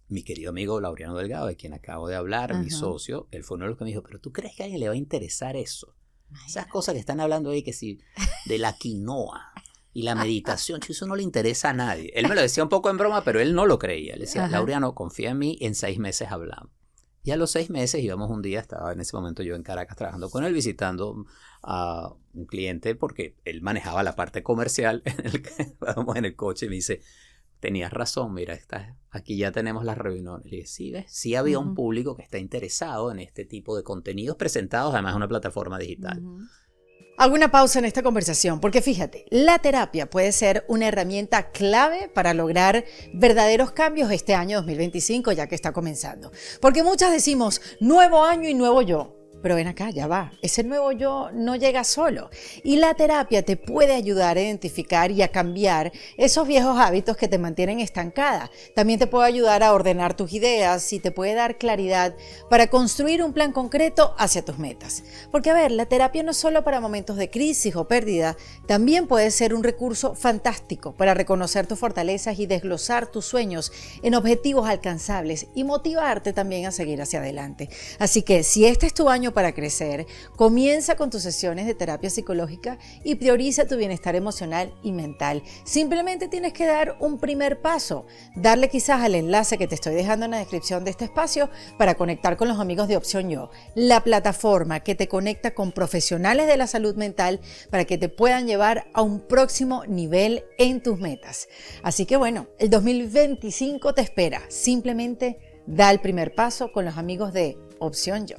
Mi querido amigo Laureano Delgado, de quien acabo de hablar, mi socio, él fue uno de los que me dijo, pero ¿tú crees que a alguien le va a interesar eso? Esas cosas que están hablando ahí, que si de la quinoa y la meditación, eso no le interesa a nadie. Él me lo decía un poco en broma, pero él no lo creía. Él decía, Laureano, confía en mí, en 6 meses hablamos. Y a los 6 meses íbamos un día, estaba en ese momento yo en Caracas trabajando con él, visitando a un cliente, porque él manejaba la parte comercial, estábamos en el coche, y me dice, tenías razón, mira, aquí ya tenemos las reuniones. Le dije, sí, ¿ves? Sí había un público que está interesado en este tipo de contenidos presentados, además en una plataforma digital. Hago una pausa en esta conversación, porque fíjate, la terapia puede ser una herramienta clave para lograr verdaderos cambios este año 2025, ya que está comenzando. Porque muchas decimos, nuevo año y nuevo yo. Pero ven acá, ya va. Ese nuevo yo no llega solo. Y la terapia te puede ayudar a identificar y a cambiar esos viejos hábitos que te mantienen estancada. También te puede ayudar a ordenar tus ideas y te puede dar claridad para construir un plan concreto hacia tus metas. Porque, a ver, la terapia no es solo para momentos de crisis o pérdida, también puede ser un recurso fantástico para reconocer tus fortalezas y desglosar tus sueños en objetivos alcanzables y motivarte también a seguir hacia adelante. Así que, si este es tu año para crecer, comienza con tus sesiones de terapia psicológica y prioriza tu bienestar emocional y mental. Simplemente tienes que dar un primer paso, darle quizás al enlace que te estoy dejando en la descripción de este espacio para conectar con los amigos de Opción Yo, la plataforma que te conecta con profesionales de la salud mental para que te puedan llevar a un próximo nivel en tus metas. Así que bueno, el 2025 te espera. Simplemente da el primer paso con los amigos de Opción Yo.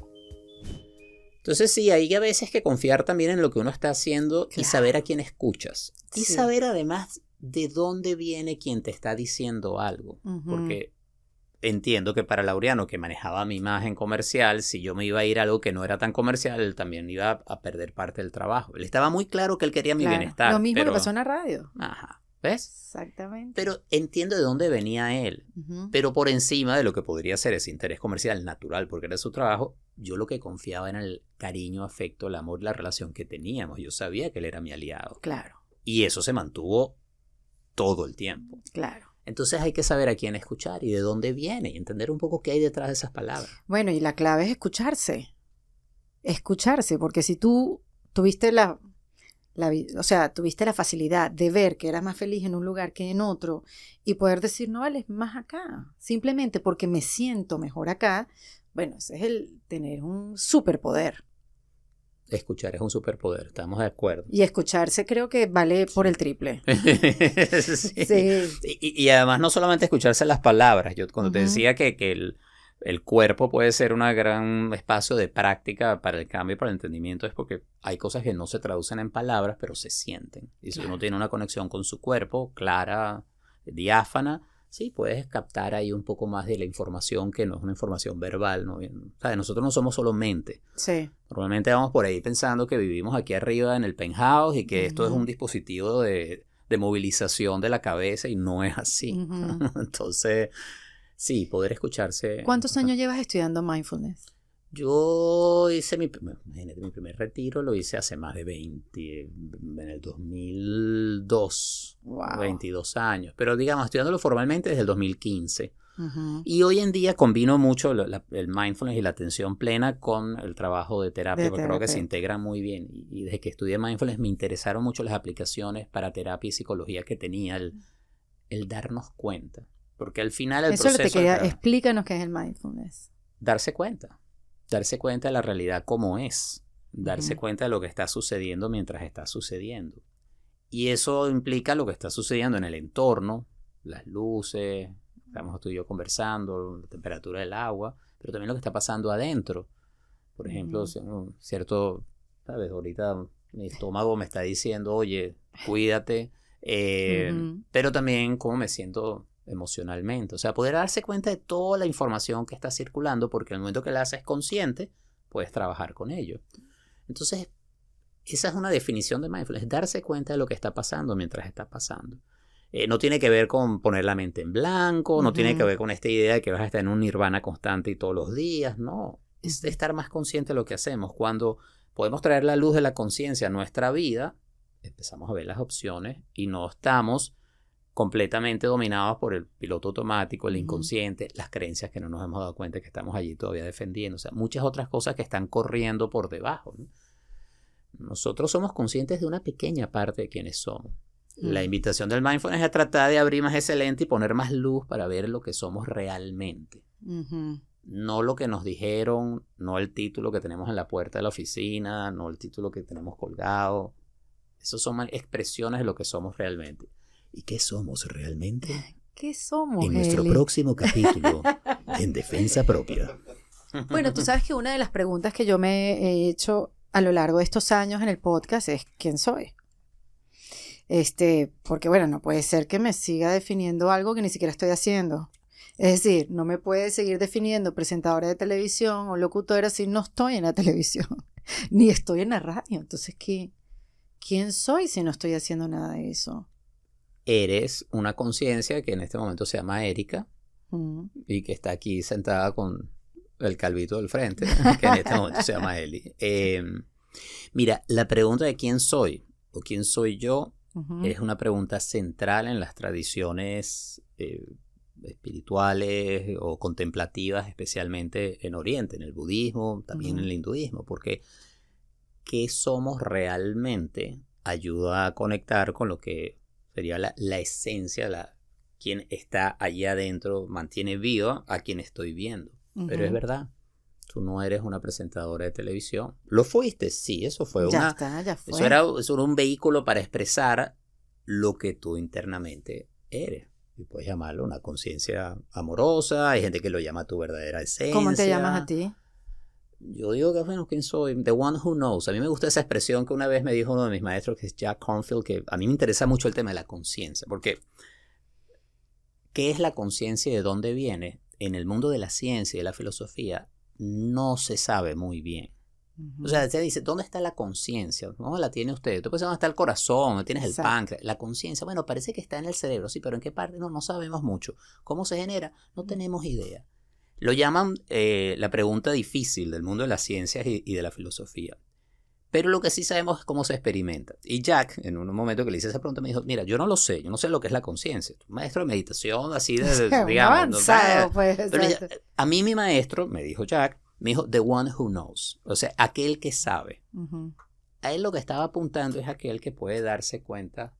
Entonces sí, hay a veces que confiar también en lo que uno está haciendo y saber a quién escuchas. Y saber además de dónde viene quien te está diciendo algo. Porque entiendo que para Laureano, que manejaba mi imagen comercial, si yo me iba a ir a algo que no era tan comercial, él también iba a perder parte del trabajo. Él estaba muy claro que él quería mi bienestar. Lo mismo le pasó en la radio. Ajá. ¿Ves? Exactamente. Pero entiendo de dónde venía él. Pero por encima de lo que podría ser ese interés comercial natural, porque era su trabajo, yo lo que confiaba era en el cariño, afecto, el amor y la relación que teníamos. Yo sabía que él era mi aliado. Claro. Y eso se mantuvo todo el tiempo. Claro. Entonces hay que saber a quién escuchar y de dónde viene y entender un poco qué hay detrás de esas palabras. Bueno, y la clave es escucharse. Escucharse, porque si tú tuviste tuviste la facilidad de ver que eras más feliz en un lugar que en otro y poder decir, no vales más acá, simplemente porque me siento mejor acá, bueno, ese es el tener un superpoder. Escuchar es un superpoder, estamos de acuerdo. Y escucharse creo que vale por el triple. Sí. Y además no solamente escucharse las palabras, yo cuando te decía que el cuerpo puede ser un gran espacio de práctica para el cambio y para el entendimiento, es porque hay cosas que no se traducen en palabras, pero se sienten. Y si uno tiene una conexión con su cuerpo clara, diáfana, sí, puedes captar ahí un poco más de la información que no es una información verbal, ¿no? O sea, nosotros no somos solo mente. Sí. Normalmente vamos por ahí pensando que vivimos aquí arriba en el penthouse y que esto es un dispositivo de movilización de la cabeza, y no es así. Entonces, sí, poder escucharse. ¿Cuántos años llevas estudiando mindfulness? Yo hice mi primer retiro, lo hice hace más de 20, en el 2002, 22 años. Pero digamos, estudiándolo formalmente desde el 2015. Y hoy en día combino mucho el mindfulness y la atención plena con el trabajo de terapia, porque creo que se integran muy bien. Y desde que estudié mindfulness me interesaron mucho las aplicaciones para terapia y psicología que tenía el darnos cuenta. Porque al final el proceso... Eso te quería... Explícanos qué es el mindfulness. Darse cuenta de la realidad como es. Darse cuenta de lo que está sucediendo mientras está sucediendo. Y eso implica lo que está sucediendo en el entorno, las luces, estamos tú y yo conversando, la temperatura del agua, pero también lo que está pasando adentro. Por ejemplo, cierto, ¿sabes? Ahorita mi estómago me está diciendo, oye, cuídate, pero también cómo me siento emocionalmente. O sea, poder darse cuenta de toda la información que está circulando, porque en el momento que la haces consciente, puedes trabajar con ello. Entonces, esa es una definición de mindfulness, darse cuenta de lo que está pasando mientras está pasando. No tiene que ver con poner la mente en blanco, no tiene que ver con esta idea de que vas a estar en un nirvana constante y todos los días, no. Es estar más consciente de lo que hacemos. Cuando podemos traer la luz de la conciencia a nuestra vida, empezamos a ver las opciones y no estamos completamente dominados por el piloto automático, el inconsciente, las creencias que no nos hemos dado cuenta que estamos allí todavía defendiendo. O sea, muchas otras cosas que están corriendo por debajo, ¿no? Nosotros somos conscientes de una pequeña parte de quienes somos. La invitación del mindfulness es a tratar de abrir más ese lente y poner más luz para ver lo que somos realmente. No lo que nos dijeron, no el título que tenemos en la puerta de la oficina, no el título que tenemos colgado. Esos son expresiones de lo que somos realmente. ¿Y qué somos realmente? ¿Qué somos, en nuestro próximo capítulo, en Defensa Propia. Bueno, tú sabes que una de las preguntas que yo me he hecho a lo largo de estos años en el podcast es ¿quién soy? Porque bueno, no puede ser que me siga definiendo algo que ni siquiera estoy haciendo. Es decir, no me puede seguir definiendo presentadora de televisión o locutora si no estoy en la televisión, ni estoy en la radio. Entonces, ¿quién soy si no estoy haciendo nada de eso? Eres una conciencia que en este momento se llama Erika y que está aquí sentada con el calvito del frente, que en este momento se llama Eli. Mira, la pregunta de quién soy o quién soy yo es una pregunta central en las tradiciones espirituales o contemplativas, especialmente en Oriente, en el budismo, también en el hinduismo, porque ¿qué somos realmente? Ayuda a conectar con lo que sería la esencia, quien está allí adentro, mantiene viva a quien estoy viendo. Pero es verdad, tú no eres una presentadora de televisión. ¿Lo fuiste? Sí, eso fue ya fue. Eso era un vehículo para expresar lo que tú internamente eres. Y puedes llamarlo una conciencia amorosa, hay gente que lo llama tu verdadera esencia. ¿Cómo te llamas a ti? Yo digo que, bueno, ¿quién soy? The one who knows. A mí me gusta esa expresión que una vez me dijo uno de mis maestros, que es Jack Kornfield, que a mí me interesa mucho el tema de la conciencia, porque ¿qué es la conciencia y de dónde viene? En el mundo de la ciencia y de la filosofía no se sabe muy bien. O sea, se dice, ¿dónde está la conciencia? ¿Dónde la tiene usted? Tú puedes saber dónde está el corazón, dónde tienes el páncreas. La conciencia, bueno, parece que está en el cerebro, sí, pero ¿en qué parte? No sabemos mucho. ¿Cómo se genera? No tenemos idea. Lo llaman la pregunta difícil del mundo de las ciencias y de la filosofía. Pero lo que sí sabemos es cómo se experimenta. Y Jack, en un momento que le hice esa pregunta, me dijo, mira, yo no sé lo que es la conciencia. Maestro de meditación, así de digamos. Avanzado, pues, pero a mí mi maestro, me dijo Jack, me dijo, the one who knows. O sea, aquel que sabe. A él lo que estaba apuntando es aquel que puede darse cuenta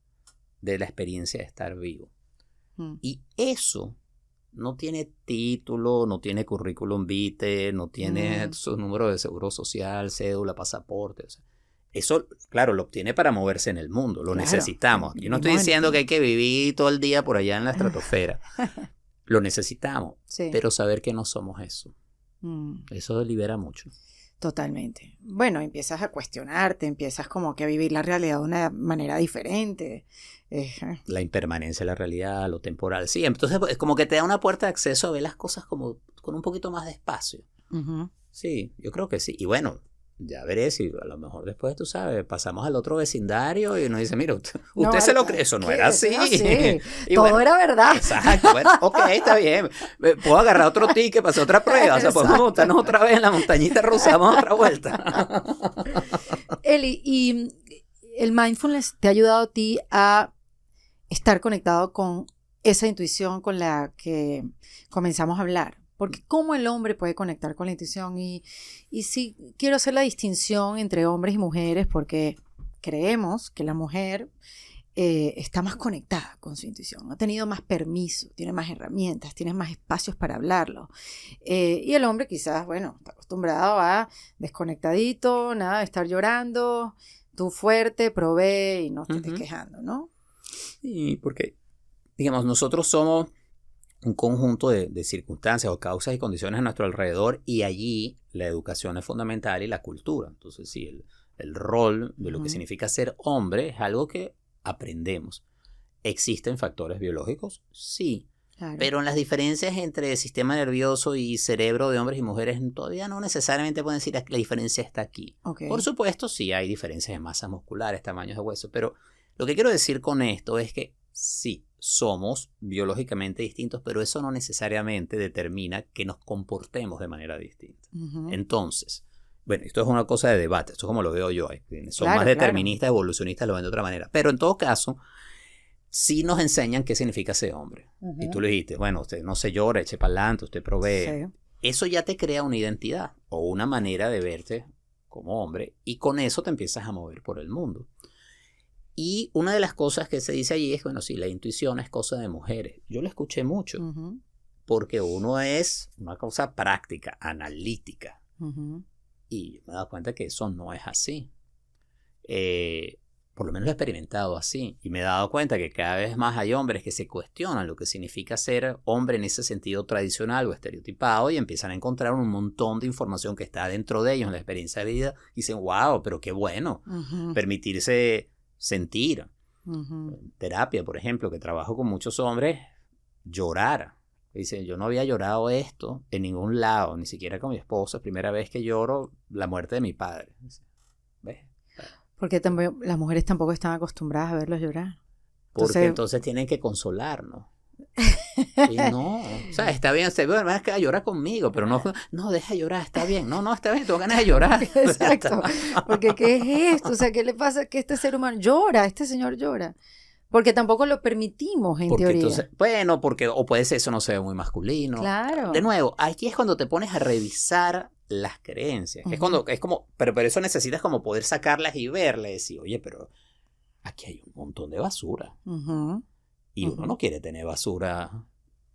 de la experiencia de estar vivo. Y eso no tiene título, no tiene currículum vitae, no tiene su número de seguro social, cédula, pasaporte. O sea, eso, claro, lo obtiene para moverse en el mundo, lo necesitamos. Yo no estoy diciendo que hay que vivir todo el día por allá en la estratosfera. Lo necesitamos, pero saber que no somos eso. Eso libera mucho. Totalmente. Bueno, empiezas a cuestionarte, empiezas como que a vivir la realidad de una manera diferente. La impermanencia de la realidad, lo temporal. Sí, entonces es como que te da una puerta de acceso a ver las cosas como con un poquito más de espacio. Sí, yo creo que sí. Y bueno, ya veré si a lo mejor después, tú sabes, pasamos al otro vecindario y uno dice, mira, usted se lo cree, eso no era así. Y todo era verdad. Exacto, bueno, ok, está bien. Puedo agarrar otro ticket para hacer otra prueba. O sea, podemos montarnos otra vez en la montañita rusa, vamos a otra vuelta. Eli, ¿y el mindfulness te ha ayudado a ti a estar conectado con esa intuición con la que comenzamos a hablar. Porque cómo el hombre puede conectar con la intuición. Y sí quiero hacer la distinción entre hombres y mujeres porque creemos que la mujer está más conectada con su intuición, ha tenido más permiso, tiene más herramientas, tiene más espacios para hablarlo. Y el hombre quizás, bueno, está acostumbrado a desconectadito, nada de estar llorando, tú fuerte, provee y no te estés quejando, ¿no? Y porque, digamos, nosotros somos un conjunto de circunstancias o causas y condiciones a nuestro alrededor y allí la educación es fundamental y la cultura. Entonces, sí, el rol de lo que significa ser hombre es algo que aprendemos. ¿Existen factores biológicos? Sí. Claro. Pero las diferencias entre sistema nervioso y cerebro de hombres y mujeres todavía no necesariamente pueden decir que la diferencia está aquí. Okay. Por supuesto, sí hay diferencias de masas musculares, tamaños de hueso, pero lo que quiero decir con esto es que sí, somos biológicamente distintos, pero eso no necesariamente determina que nos comportemos de manera distinta. Entonces, bueno, esto es una cosa de debate, esto es como lo veo yo. Son más deterministas, evolucionistas lo ven de otra manera. Pero en todo caso, sí nos enseñan qué significa ser hombre. Y tú le dijiste, bueno, usted no se llora, eche para adelante, usted provee. Sí. Eso ya te crea una identidad o una manera de verte como hombre y con eso te empiezas a mover por el mundo. Y una de las cosas que se dice allí es, bueno, sí, la intuición es cosa de mujeres. Yo lo escuché mucho porque uno es una cosa práctica, analítica. Y yo me he dado cuenta que eso no es así. Por lo menos lo he experimentado así. Y me he dado cuenta que cada vez más hay hombres que se cuestionan lo que significa ser hombre en ese sentido tradicional o estereotipado y empiezan a encontrar un montón de información que está dentro de ellos en la experiencia de vida y dicen, wow, pero qué bueno permitirse sentir. Terapia, por ejemplo, que trabajo con muchos hombres, llorar. Dice, yo no había llorado esto en ningún lado, ni siquiera con mi esposa. Primera vez que lloro la muerte de mi padre. ¿Ves? Porque las mujeres tampoco están acostumbradas a verlos llorar. Porque entonces tienen que consolarnos. Y no, o sea, está bien, es que llora conmigo, pero no, deja llorar, está bien. No, está bien, tengo ganas de llorar. Exacto, porque ¿qué es esto? O sea, ¿qué le pasa? Que este ser humano llora, este señor llora. Porque tampoco lo permitimos, en teoría. Entonces, bueno, porque, o puede ser eso no se ve muy masculino. Claro. De nuevo, aquí es cuando te pones a revisar las creencias. Es como, pero eso necesitas como poder sacarlas y verlas y decir, oye, pero aquí hay un montón de basura. Y uno no quiere tener basura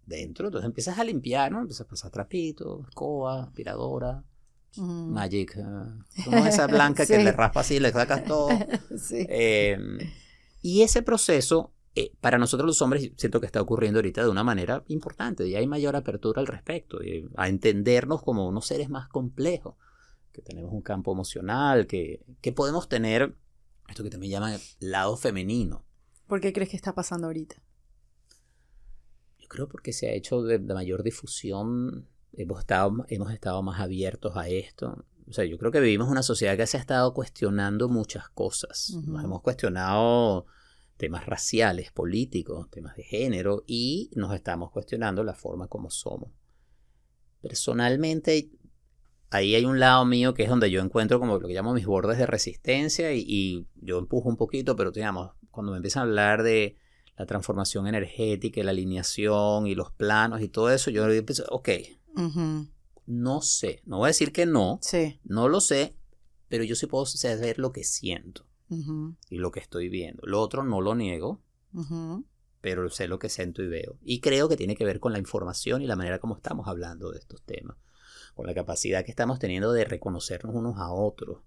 dentro, entonces empiezas a limpiar, ¿no? Empiezas a pasar trapito, escoba, aspiradora, Magic, como esa blanca que le raspa así, le sacas todo. Sí. Y ese proceso, para nosotros los hombres, siento que está ocurriendo ahorita de una manera importante, y hay mayor apertura al respecto, a entendernos como unos seres más complejos, que tenemos un campo emocional, que podemos tener esto que también llaman el lado femenino. ¿Por qué crees que está pasando ahorita? Yo creo porque se ha hecho de mayor difusión, hemos estado más abiertos a esto. O sea, yo creo que vivimos una sociedad que se ha estado cuestionando muchas cosas. Nos hemos cuestionado temas raciales, políticos, temas de género y nos estamos cuestionando la forma como somos. Personalmente, ahí hay un lado mío que es donde yo encuentro como lo que llamo mis bordes de resistencia y yo empujo un poquito, pero digamos, cuando me empiezan a hablar de la transformación energética, la alineación y los planos y todo eso, yo empiezo, ok, no sé, no voy a decir que no, no lo sé, pero yo sí puedo saber lo que siento y lo que estoy viendo. Lo otro no lo niego, pero sé lo que siento y veo. Y creo que tiene que ver con la información y la manera como estamos hablando de estos temas, con la capacidad que estamos teniendo de reconocernos unos a otros.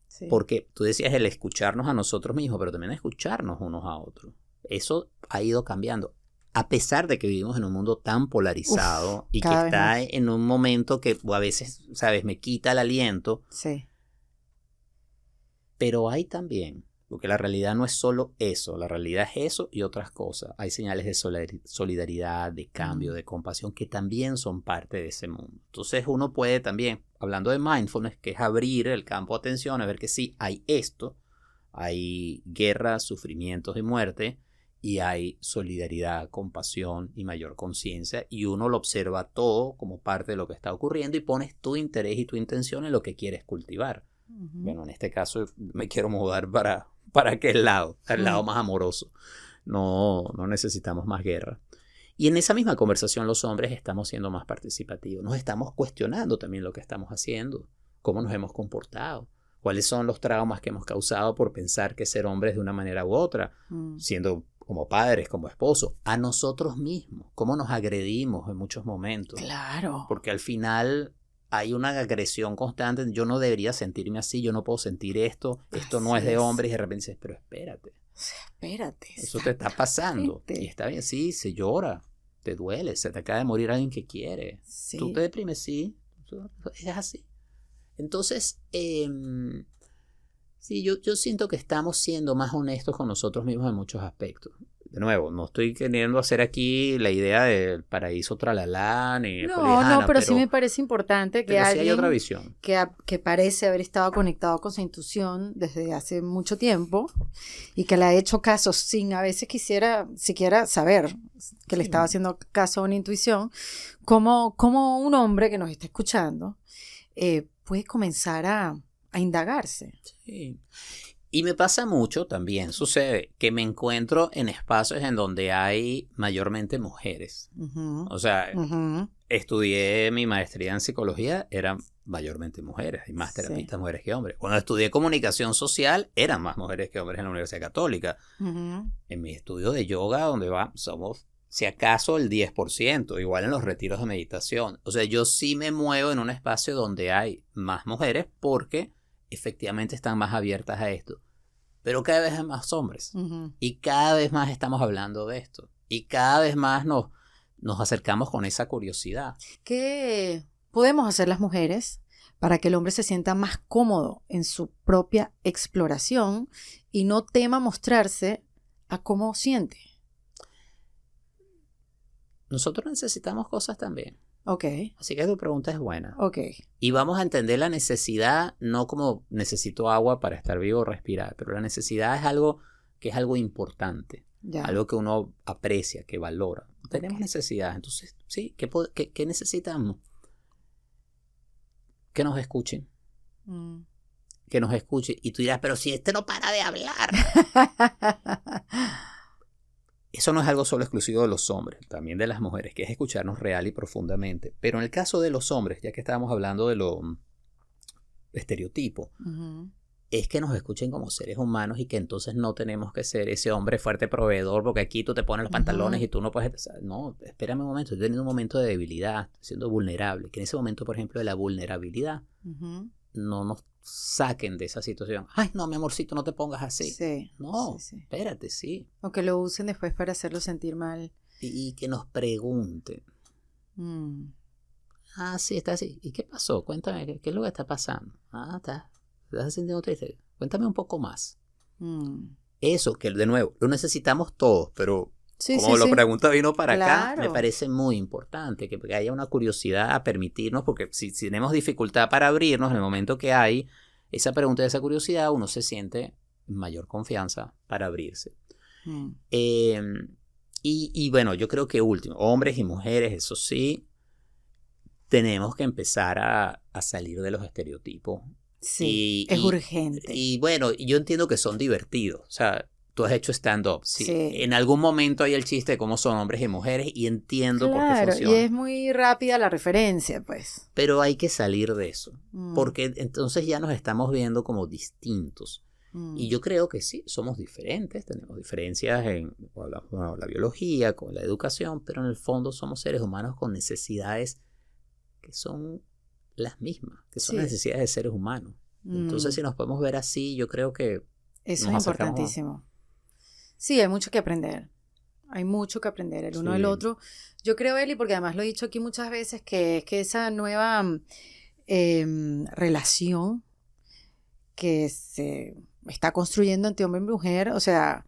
Sí. Porque tú decías el escucharnos a nosotros mismos, pero también escucharnos unos a otros. Eso ha ido cambiando. A pesar de que vivimos en un mundo tan polarizado y que está en un momento que a veces, ¿sabes? Me quita el aliento. Sí. Pero hay también, porque la realidad no es solo eso, la realidad es eso y otras cosas. Hay señales de solidaridad, de cambio, de compasión, que también son parte de ese mundo. Entonces uno puede también, hablando de mindfulness, que es abrir el campo de atención, a ver que sí, hay esto, hay guerra, sufrimientos y muerte, y hay solidaridad, compasión y mayor conciencia, y uno lo observa todo como parte de lo que está ocurriendo y pones tu interés y tu intención en lo que quieres cultivar. Bueno, en este caso me quiero mudar para aquel lado, al lado más amoroso. no necesitamos más guerra. Y en esa misma conversación los hombres estamos siendo más participativos, nos estamos cuestionando también lo que estamos haciendo, cómo nos hemos comportado, cuáles son los traumas que hemos causado por pensar que ser hombres de una manera u otra, siendo como padres, como esposos, a nosotros mismos, cómo nos agredimos en muchos momentos. Claro. Porque al final hay una agresión constante, yo no debería sentirme así, yo no puedo sentir esto no es de hombres, y de repente dices, pero espérate. Eso te está pasando. Y está bien, sí, se llora, te duele, se te acaba de morir alguien que quiere. Sí. Tú te deprimes, sí, es así. Entonces, sí, yo siento que estamos siendo más honestos con nosotros mismos en muchos aspectos. De nuevo, no estoy queriendo hacer aquí la idea del paraíso tralalá ni no, pero sí me parece importante que alguien sí hay otra visión. Que parece haber estado conectado con su intuición desde hace mucho tiempo y que le ha hecho caso sin a veces siquiera saber que le estaba haciendo caso a una intuición, como un hombre que nos está escuchando puede comenzar a indagarse. Sí. Y me pasa mucho también, sucede que me encuentro en espacios en donde hay mayormente mujeres. O sea, estudié mi maestría en psicología, eran mayormente mujeres, hay más terapistas mujeres que hombres. Cuando estudié comunicación social, eran más mujeres que hombres en la Universidad Católica. En mi estudio de yoga, donde somos, si acaso, el 10%, igual en los retiros de meditación. O sea, yo sí me muevo en un espacio donde hay más mujeres porque efectivamente están más abiertas a esto. Pero cada vez hay más hombres. Y cada vez más estamos hablando de esto. Y cada vez más nos acercamos con esa curiosidad. ¿Qué podemos hacer las mujeres para que el hombre se sienta más cómodo en su propia exploración y no tema mostrarse a cómo siente? Nosotros necesitamos cosas también. Ok. Así que tu pregunta es buena. Ok. Y vamos a entender la necesidad no como necesito agua para estar vivo o respirar, pero la necesidad es algo que es algo importante, algo que uno aprecia, que valora. Tenemos necesidades, entonces, sí, ¿qué necesitamos? Que nos escuchen. Que nos escuchen. Y tú dirás, pero si no para de hablar. Eso no es algo solo exclusivo de los hombres, también de las mujeres, que es escucharnos real y profundamente. Pero en el caso de los hombres, ya que estábamos hablando de lo estereotipo, es que nos escuchen como seres humanos y que entonces no tenemos que ser ese hombre fuerte proveedor porque aquí tú te pones los pantalones y tú no puedes... No, espérame un momento, estoy teniendo un momento de debilidad, estoy siendo vulnerable. Que en ese momento, por ejemplo, de la vulnerabilidad, no nos saquen de esa situación. Ay, no, mi amorcito, no te pongas así. Sí, no, espérate, sí. O que lo usen después para hacerlo sentir mal. Y que nos pregunten. Ah, sí, está así. ¿Y qué pasó? Cuéntame, ¿qué es lo que está pasando? Ah, ¿estás sintiendo triste? Cuéntame un poco más. Eso, que de nuevo, lo necesitamos todos, pero como lo pregunta vino para acá, me parece muy importante que haya una curiosidad a permitirnos, porque si tenemos dificultad para abrirnos, en el momento que hay esa pregunta y esa curiosidad, uno se siente en mayor confianza para abrirse. Y bueno, yo creo que último, hombres y mujeres, eso sí, tenemos que empezar a salir de los estereotipos. Sí, es urgente. Y bueno, yo entiendo que son divertidos, o sea, tú has hecho stand-up. Sí. En algún momento hay el chiste de cómo son hombres y mujeres y entiendo por qué funciona. Y es muy rápida la referencia, pues. Pero hay que salir de eso, porque entonces ya nos estamos viendo como distintos. Y yo creo que sí, somos diferentes, tenemos diferencias en la biología, con la educación, pero en el fondo somos seres humanos con necesidades que son las mismas, que son las necesidades de seres humanos. Entonces, si nos podemos ver así, yo creo que eso es importantísimo. Sí, hay mucho que aprender. Hay mucho que aprender el uno del otro. Yo creo, Eli, porque además lo he dicho aquí muchas veces, que esa nueva relación que se está construyendo entre hombre y mujer, o sea,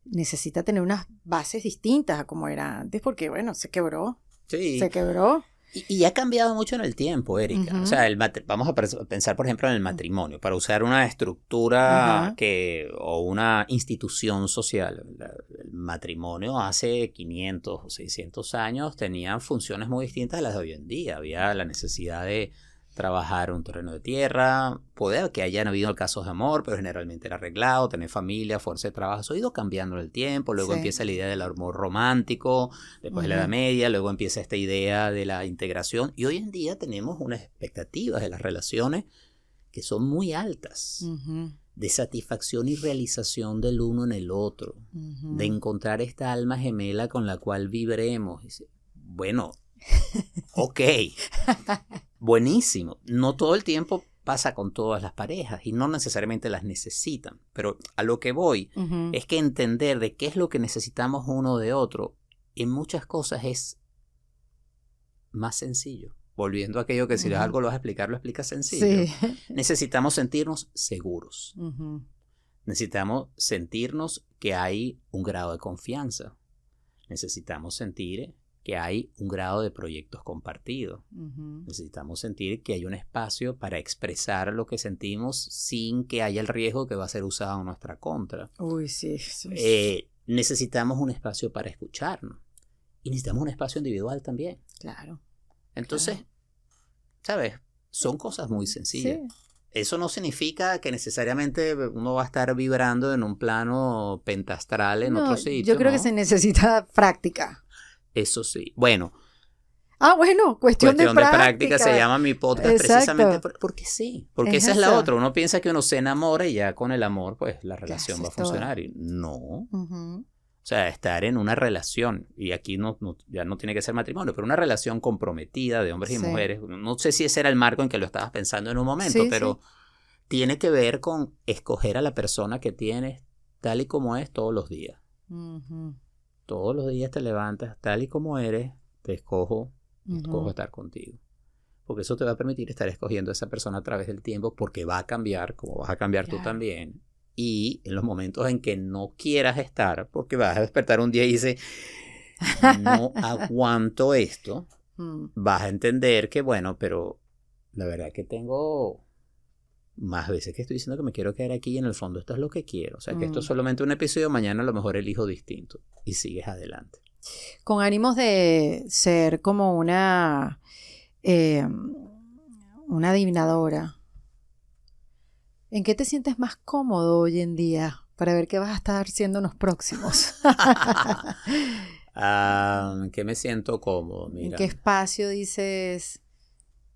necesita tener unas bases distintas a como era antes, porque, bueno, se quebró. Sí. Se quebró. Y ha cambiado mucho en el tiempo, Erika. O sea, vamos a pensar, por ejemplo, en el matrimonio. Para usar una estructura o una institución social, el matrimonio hace 500 o 600 años tenía funciones muy distintas a las de hoy en día. Había la necesidad de trabajar un terreno de tierra, puede que hayan habido casos de amor, pero generalmente era arreglado, tener familia, fuerza de trabajo, eso ha ido cambiando en el tiempo, luego empieza la idea del amor romántico, después de la Edad Media, luego empieza esta idea de la integración, y hoy en día tenemos unas expectativas de las relaciones que son muy altas, de satisfacción y realización del uno en el otro, de encontrar esta alma gemela con la cual vibremos. Bueno, ok, buenísimo. No todo el tiempo pasa con todas las parejas y no necesariamente las necesitan, pero a lo que voy es que entender de qué es lo que necesitamos uno de otro en muchas cosas es más sencillo. Volviendo a aquello que si algo lo vas a explicar, lo explicas sencillo. Sí. Necesitamos sentirnos seguros. Necesitamos sentirnos que hay un grado de confianza. Necesitamos sentir que hay un grado de proyectos compartidos. Necesitamos sentir que hay un espacio para expresar lo que sentimos sin que haya el riesgo que va a ser usado en nuestra contra. Uy, sí. Necesitamos un espacio para escucharnos. Y necesitamos un espacio individual también. Claro. Entonces, ¿sabes? Son cosas muy sencillas. Sí. Eso no significa que necesariamente uno va a estar vibrando en un plano pentastral en otro sitio. Yo creo que se necesita práctica. Eso sí. Bueno. Bueno, cuestión de práctica. Se llama mi podcast. Exacto. Precisamente porque sí. Porque esa es la otra. Uno piensa que uno se enamora y ya con el amor, pues la relación va a funcionar. Y no. O sea, estar en una relación, y aquí ya no tiene que ser matrimonio, pero una relación comprometida de hombres y mujeres. No sé si ese era el marco en que lo estabas pensando en un momento, pero tiene que ver con escoger a la persona que tienes tal y como es todos los días. Todos los días te levantas tal y como eres, te escojo estar contigo. Porque eso te va a permitir estar escogiendo a esa persona a través del tiempo, porque va a cambiar, como vas a cambiar tú también. Y en los momentos en que no quieras estar, porque vas a despertar un día y dices, no aguanto esto, vas a entender que, bueno, pero la verdad que tengo más veces que estoy diciendo que me quiero quedar aquí y en el fondo esto es lo que quiero. O sea, que esto es solamente un episodio, mañana a lo mejor elijo distinto y sigues adelante. Con ánimos de ser como una adivinadora. ¿En qué te sientes más cómodo hoy en día para ver qué vas a estar haciendo en los próximos? ¿En qué me siento cómodo? Mira. ¿En qué espacio dices,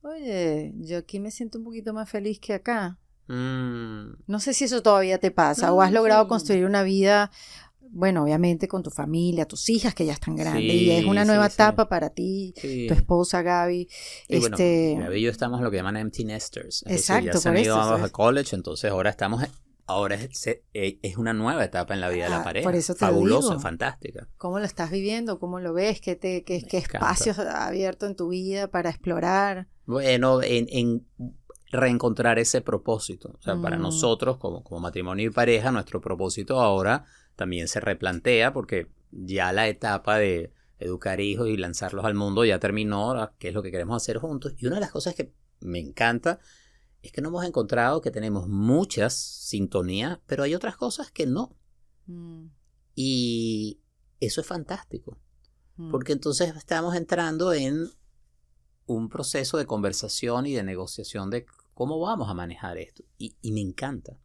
oye, yo aquí me siento un poquito más feliz que acá? No sé si eso todavía te pasa o has logrado construir una vida, bueno, obviamente con tu familia, tus hijas que ya están grandes y es una nueva etapa para ti, tu esposa Gaby. Bueno, Gaby y yo estamos en lo que llaman empty nesters. Exacto, ya se han ido a college, entonces ahora es una nueva etapa en la vida de la pareja. Por eso te fabulosa, digo. Fantástica. ¿Cómo lo estás viviendo? ¿Cómo lo ves? ¿Qué espacios has abierto en tu vida para explorar? Bueno, en reencontrar ese propósito. O sea, para nosotros como matrimonio y pareja, nuestro propósito ahora también se replantea porque ya la etapa de educar hijos y lanzarlos al mundo ya terminó, qué es lo que queremos hacer juntos. Y una de las cosas que me encanta es que nos hemos encontrado que tenemos muchas sintonías, pero hay otras cosas que no. Y eso es fantástico, porque entonces estamos entrando en un proceso de conversación y de negociación de cómo vamos a manejar esto. Y me encanta.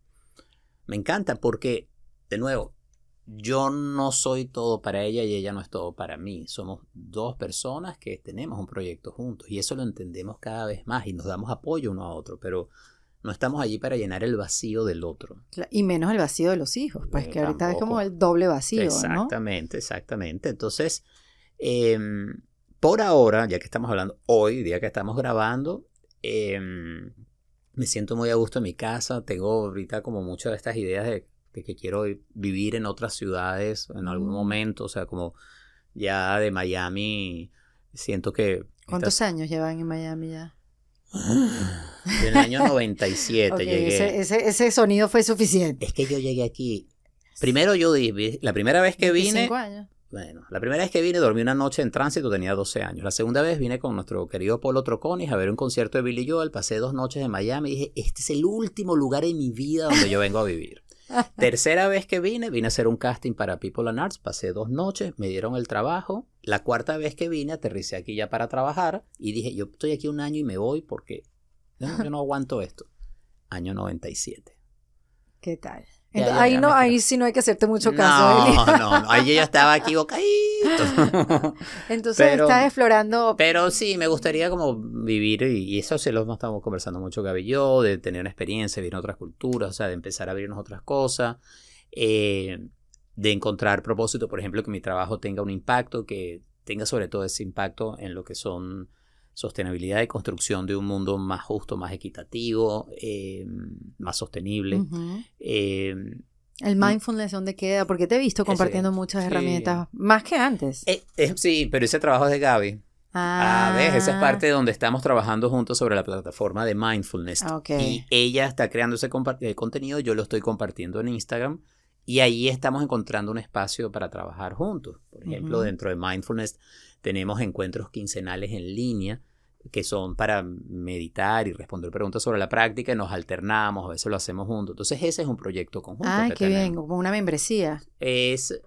Me encanta porque, de nuevo, yo no soy todo para ella y ella no es todo para mí. Somos dos personas que tenemos un proyecto juntos y eso lo entendemos cada vez más y nos damos apoyo uno a otro, pero no estamos allí para llenar el vacío del otro. Y menos el vacío de los hijos, pues que ahorita es como el doble vacío, exactamente, ¿no? Exactamente. Entonces, por ahora, ya que estamos hablando hoy, día que estamos grabando, me siento muy a gusto en mi casa. Tengo ahorita como muchas de estas ideas de que quiero vivir en otras ciudades en algún momento, o sea, como ya de Miami, siento que... ¿Cuántos años llevan en Miami ya? En el año 97 llegué. Ese sonido fue suficiente. Es que yo llegué aquí, primero la primera vez que vine... 25 años. Bueno, la primera vez que vine dormí una noche en tránsito, tenía 12 años. La segunda vez vine con nuestro querido Polo Troconis a ver un concierto de Billy Joel, pasé 2 noches en Miami y dije, este es el último lugar en mi vida donde yo vengo a vivir. Tercera vez que vine a hacer un casting para People and Arts, pasé 2 noches, me dieron el trabajo. La cuarta vez que vine, aterricé aquí ya para trabajar y dije, yo estoy aquí 1 año y me voy porque Yo no aguanto esto. Año 97. ¿Qué tal? Ya, Ahí sí no hay que hacerte mucho caso, Eli. No, ahí yo ya estaba equivocadito. Entonces estás explorando. Pero sí, me gustaría como vivir, y eso se lo estamos conversando mucho Gaby y yo, de tener una experiencia, vivir en otras culturas, o sea, de empezar a abrirnos otras cosas, de encontrar propósito, por ejemplo, que mi trabajo tenga un impacto, que tenga sobre todo ese impacto en lo que son sostenibilidad y construcción de un mundo más justo, más equitativo, más sostenible. Uh-huh. El mindfulness, ¿dónde queda? Porque te he visto compartiendo muchas herramientas, más que antes. Sí, pero ese trabajo es de Gaby. ¿Ves? Esa es parte de donde estamos trabajando juntos sobre la plataforma de mindfulness. Okay. Y ella está creando ese contenido, yo lo estoy compartiendo en Instagram. Y ahí estamos encontrando un espacio para trabajar juntos. Por ejemplo, dentro de mindfulness tenemos encuentros quincenales en línea que son para meditar y responder preguntas sobre la práctica y nos alternamos, a veces lo hacemos juntos. Entonces ese es un proyecto conjunto. Ay, qué bien, como una membresía.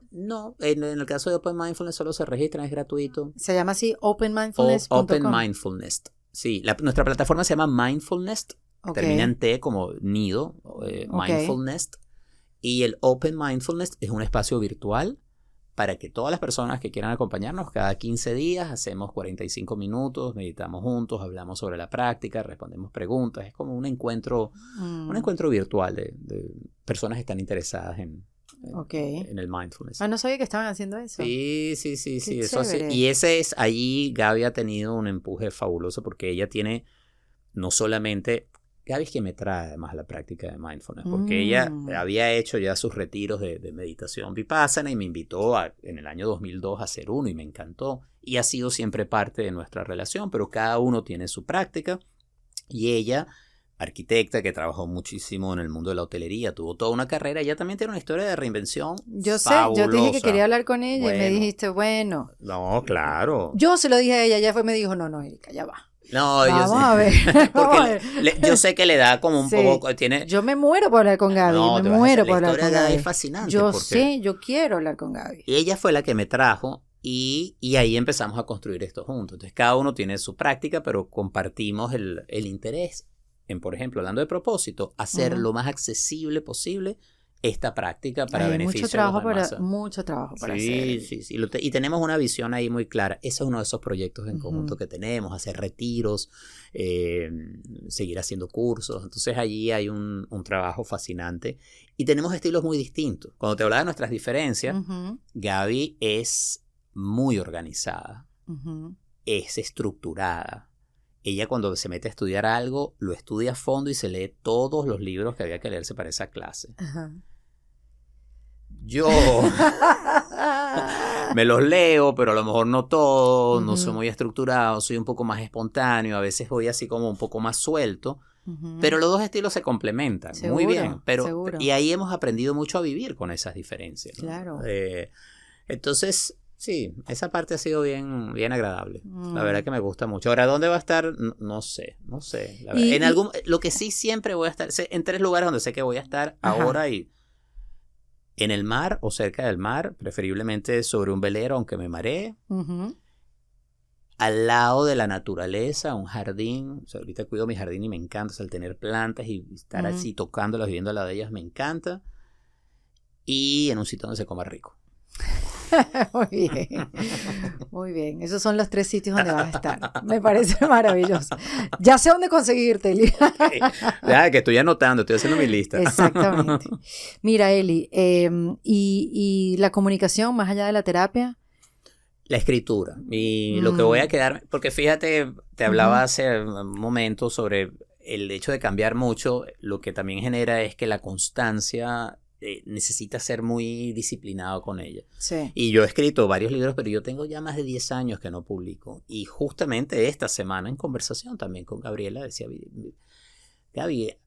No, en el caso de Open Mindfulness solo se registran, es gratuito. Se llama así openmindfulness.com. Open Mindfulness. Sí, nuestra plataforma se llama Mindfulness, termina en T como nido, Mindfulness. Y el Open Mindfulness es un espacio virtual para que todas las personas que quieran acompañarnos, cada 15 días hacemos 45 minutos, meditamos juntos, hablamos sobre la práctica, respondemos preguntas. Es como un encuentro virtual de personas que están interesadas en el mindfulness. No sabía que estaban haciendo eso. Sí. Eso y ahí Gaby ha tenido un empuje fabuloso porque ella tiene no solamente... Gaby es quien me trae además a la práctica de mindfulness, porque ella había hecho ya sus retiros de meditación vipassana y me invitó en el año 2002 a hacer uno y me encantó. Y ha sido siempre parte de nuestra relación, pero cada uno tiene su práctica. Y ella, arquitecta que trabajó muchísimo en el mundo de la hotelería, tuvo toda una carrera, ella también tiene una historia de reinvención fabulosa. Yo te dije que quería hablar con ella y me dijiste, bueno. No, claro. Yo se lo dije a ella, ella me dijo, no, Erika, ya va. No, vamos a ver. Porque yo sé que le da como un poco. Yo me muero por hablar con Gaby. Me muero por hablar con Gaby. Es fascinante. Yo quiero hablar con Gaby. Y ella fue la que me trajo y ahí empezamos a construir esto juntos. Entonces, cada uno tiene su práctica, pero compartimos el interés en, por ejemplo, hablando de propósito, hacer lo más accesible posible esta práctica para beneficio de los demás. Mucho trabajo para hacer. Sí. Y tenemos una visión ahí muy clara. Ese es uno de esos proyectos en conjunto que tenemos, hacer retiros, seguir haciendo cursos. Entonces allí hay un trabajo fascinante. Y tenemos estilos muy distintos. Cuando te hablaba de nuestras diferencias, Gaby es muy organizada, es estructurada. Ella cuando se mete a estudiar algo, lo estudia a fondo y se lee todos los libros que había que leerse para esa clase. Yo me los leo, pero a lo mejor no todos, no soy muy estructurado, soy un poco más espontáneo, a veces voy así como un poco más suelto, pero los dos estilos se complementan muy bien. Y ahí hemos aprendido mucho a vivir con esas diferencias, ¿no? Claro. Entonces... Sí, esa parte ha sido bien agradable. La verdad que me gusta mucho. Ahora, ¿dónde va a estar? No sé. La verdad. Lo que sí siempre voy a estar, en 3 lugares donde sé que voy a estar ahora y en el mar o cerca del mar, preferiblemente sobre un velero, aunque me maree. Al lado de la naturaleza, un jardín. O sea, ahorita cuido mi jardín y me encanta. O sea, el tener plantas y estar así tocándolas, viviendo al lado de ellas, me encanta. Y en un sitio donde se coma rico. Muy bien, esos son los 3 sitios donde vas a estar. Me parece maravilloso. Ya sé dónde conseguirte, Eli. Que estoy anotando, estoy haciendo mi lista. Exactamente. Mira, Eli, y la comunicación más allá de la terapia. La escritura y lo que voy a quedar, porque fíjate, te hablaba hace un momento sobre el hecho de cambiar mucho, lo que también genera es que la constancia necesita ser muy disciplinado con ella. Sí. Y yo he escrito varios libros, pero yo tengo ya más de 10 años que no publico. Y justamente esta semana, en conversación también con Gabriela, decía, Gaby,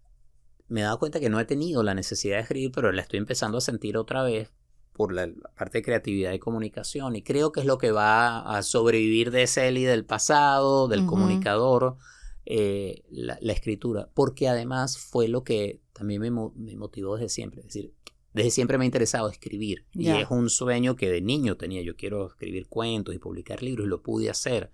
me he dado cuenta que no he tenido la necesidad de escribir, pero la estoy empezando a sentir otra vez por la parte de creatividad y comunicación. Y creo que es lo que va a sobrevivir de ese Eli del pasado, del comunicador, la escritura. Porque además fue lo que también me motivó desde siempre. Es decir, desde siempre me ha interesado escribir. Y es un sueño que de niño tenía. Yo quiero escribir cuentos y publicar libros y lo pude hacer.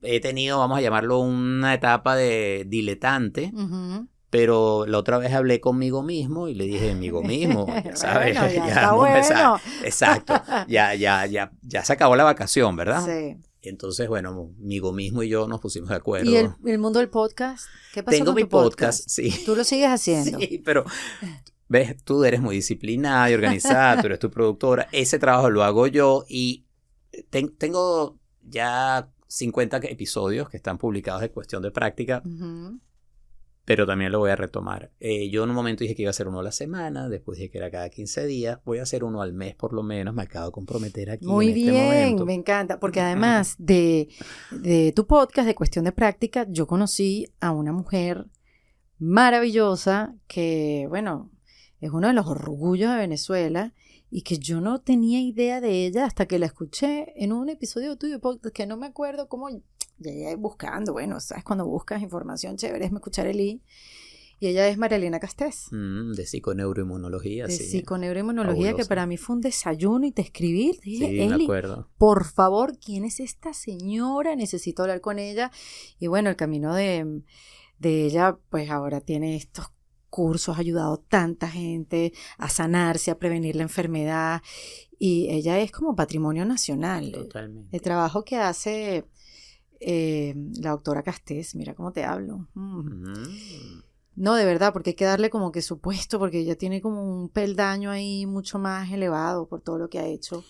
he tenido, vamos a llamarlo, una etapa de diletante. Ujú. Pero la otra vez hablé conmigo mismo y le dije, amigo mismo, ya sabes, Bueno, ya ya está vamos a empezar. bueno. Exacto, ya se acabó la vacación, ¿verdad? Sí. Entonces, bueno, amigo mismo y yo nos pusimos de acuerdo. ¿Y el mundo del podcast? ¿Qué pasó Tengo con mi tu podcast? sí. ¿Tú lo sigues haciendo? Sí, pero ves, tú eres muy disciplinada y organizada, tú eres tu productora, ese trabajo lo hago yo y tengo ya 50 episodios que están publicados de Cuestión de Práctica. Ujú. Pero también lo voy a retomar. Yo en un momento dije que iba a hacer uno a la semana, después dije que era cada 15 días, voy a hacer uno al mes por lo menos, me acabo de comprometer aquí Muy en este bien, momento. me encanta, porque además de tu podcast de Cuestión de Práctica, yo conocí a una mujer maravillosa que, bueno, es uno de los orgullos de Venezuela y que yo no tenía idea de ella hasta que la escuché en un episodio tuyo de podcast que no me acuerdo cómo, ya buscando, bueno, sabes, cuando buscas información chévere es escuchar el I. Y ella es María Elena Castés. De psiconeuroinmunología, De sí. psiconeuroinmunología, Fabuloso. que para mí fue un desayuno y te escribí. Te dije, Sí, me Eli, acuerdo. por favor, ¿quién es esta señora? Necesito hablar con ella. Y bueno, el camino de ella, pues ahora tiene estos cursos, ha ayudado a tanta gente a sanarse, a prevenir la enfermedad. Y ella es como patrimonio nacional. Totalmente. El trabajo que hace la doctora Castés, mira cómo te hablo. No, de verdad, porque hay que darle como que su puesto, porque ella tiene como un peldaño ahí mucho más elevado por todo lo que ha hecho.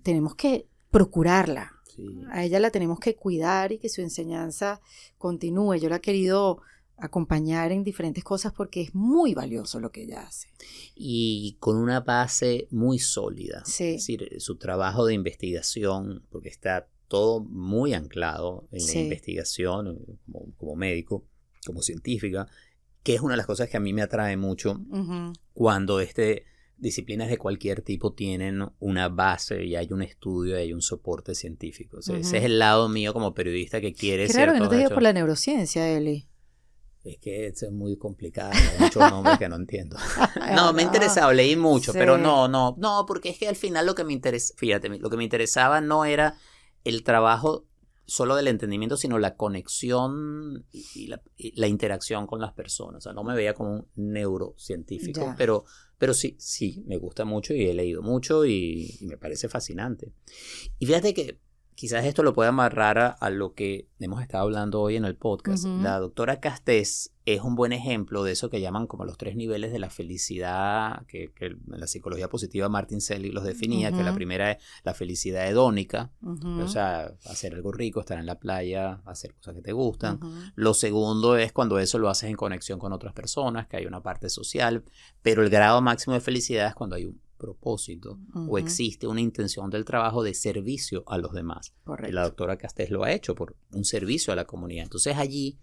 Tenemos que procurarla. Sí. A ella la tenemos que cuidar y que su enseñanza continúe. Yo la he querido acompañar en diferentes cosas porque es muy valioso lo que ella hace. Y con una base muy sólida. Sí. Es decir, su trabajo de investigación, porque está todo muy anclado en Sí. la investigación como médico, como científica, que es una de las cosas que a mí me atrae mucho Ujú. cuando disciplinas de cualquier tipo tienen una base y hay un estudio y hay un soporte científico. O sea, ese es el lado mío como periodista que quiere Qué raro que no te ciertos digas hechos. por la neurociencia, Eli. Es que es muy complicado, hay muchos nombres que no entiendo. No, me interesaba, leí mucho, Sí. pero no, porque es que al final lo que me interesa, fíjate, lo que me interesaba no era el trabajo solo del entendimiento, sino la conexión y la interacción con las personas. O sea, no me veía como un neurocientífico, Ya. pero sí, me gusta mucho y he leído mucho y me parece fascinante. Y fíjate que quizás esto lo pueda amarrar a lo que hemos estado hablando hoy en el podcast. Ujú. La doctora Castés es un buen ejemplo de eso que llaman como los 3 niveles de la felicidad, que en la psicología positiva Martin Selig los definía, que la Ujú. primera es la felicidad hedónica, Ujú. o sea, hacer algo rico, estar en la playa, hacer cosas que te gustan. Ujú. Lo segundo es cuando eso lo haces en conexión con otras personas, que hay una parte social, pero el grado máximo de felicidad es cuando hay un propósito o Ujú. existe una intención del trabajo de servicio a los demás. Correcto. Y la doctora Castés lo ha hecho por un servicio a la comunidad. Entonces allí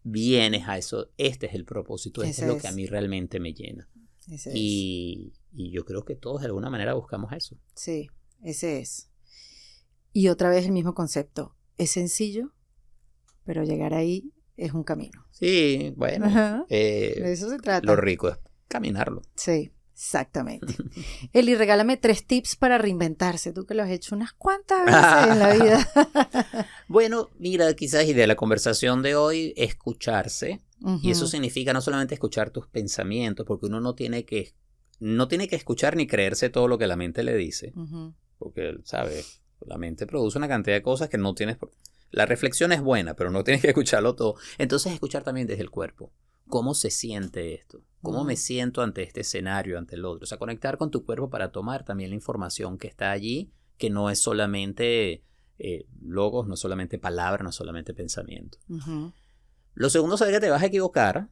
vienes a eso, este es el propósito, este Ese es lo que a es. mí realmente me llena. Ese es. Y yo creo que todos de alguna manera buscamos eso. Sí, ese es. Y otra vez el mismo concepto. Es sencillo, pero llegar ahí es un camino. Sí, bueno, Ajá. De eso se trata. lo rico es caminarlo. Sí, exactamente. Eli, regálame 3 tips para reinventarse. Tú que lo has hecho unas cuantas veces en la vida. Bueno, mira, quizás y de la conversación de hoy, escucharse. Y eso Ujú. significa no solamente escuchar tus pensamientos, porque uno no tiene que escuchar ni creerse todo lo que la mente le dice. Ujú. Porque, ¿sabes? La mente produce una cantidad de cosas que no tienes. La reflexión es buena, pero no tienes que escucharlo todo. Entonces, escuchar también desde el cuerpo. ¿Cómo se siente esto? ¿Cómo me siento ante este escenario, ante el otro? O sea, conectar con tu cuerpo para tomar también la información que está allí, que no es solamente logos, no es solamente palabras, no es solamente pensamiento. Ujú. Lo segundo, saber que te vas a equivocar.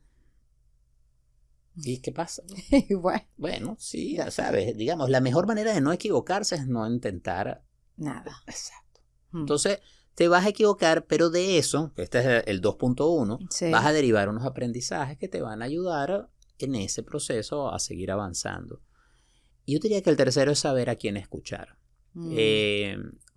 ¿Y qué pasa? Y bueno, Bueno, sí, ya sabes, digamos, la mejor manera de no equivocarse es no intentar. nada. Exacto. Mm. Entonces, te vas a equivocar, pero de eso, que este es el 2.1, Sí. vas a derivar unos aprendizajes que te van a ayudar en ese proceso a seguir avanzando. Y yo diría que el tercero es saber a quién escuchar. Mm.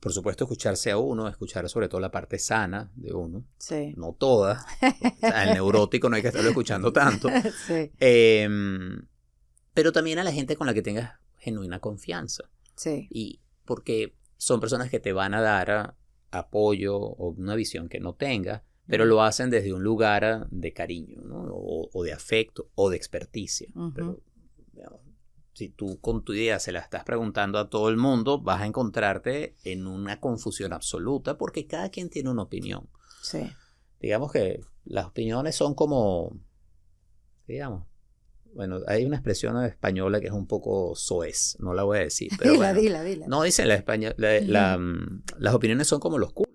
Por supuesto, escucharse a uno, escuchar sobre todo la parte sana de uno, Sí. no toda. O sea, el neurótico no hay que estarlo escuchando tanto. Sí. Pero también a la gente con la que tengas genuina confianza. Sí. Y porque son personas que te van a dar apoyo o una visión que no tenga, pero lo hacen desde un lugar de cariño, ¿no? O de afecto o de experticia. Pero, digamos, si tú con tu idea se la estás preguntando a todo el mundo, vas a encontrarte en una confusión absoluta porque cada quien tiene una opinión. Sí. Digamos que las opiniones son como, digamos, bueno, hay una expresión española que es un poco soez, no la voy a decir. Pero Dila. No, dicen las opiniones son como los culos.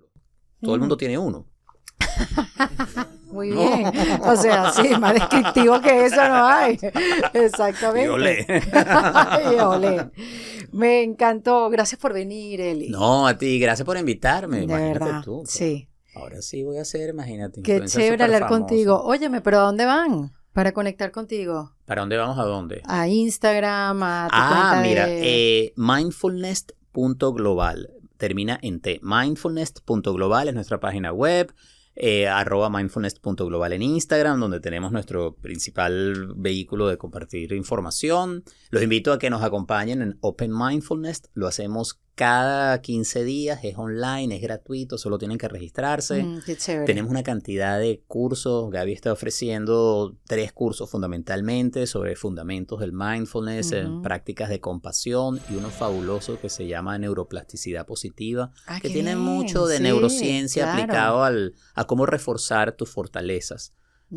Todo el mundo tiene uno. Muy bien. O sea, sí, más descriptivo que eso no hay. Exactamente. Y olé. Y olé. Me encantó. Gracias por venir, Eli. No, a ti, gracias por invitarme. De Imagínate verdad, tú. Pues. sí. Ahora sí voy a hacer, imagínate. Qué chévere hablar contigo. Óyeme, ¿pero a dónde van para conectar contigo? ¿Para dónde vamos? ¿A dónde? A Instagram, a tu cuenta mira, de... mindfulness.global. Termina en T. Mindfulness.global es nuestra página web. @mindfulness.global en Instagram, donde tenemos nuestro principal vehículo de compartir información. Los invito a que nos acompañen en Open Mindfulness. Lo hacemos cada 15 días, es online, es gratuito, solo tienen que registrarse. Qué chévere. Tenemos una cantidad de cursos. Gaby está ofreciendo 3 cursos fundamentalmente sobre fundamentos del mindfulness, prácticas de compasión y uno fabuloso que se llama neuroplasticidad positiva, que tiene mucho de neurociencia aplicado a cómo reforzar tus fortalezas.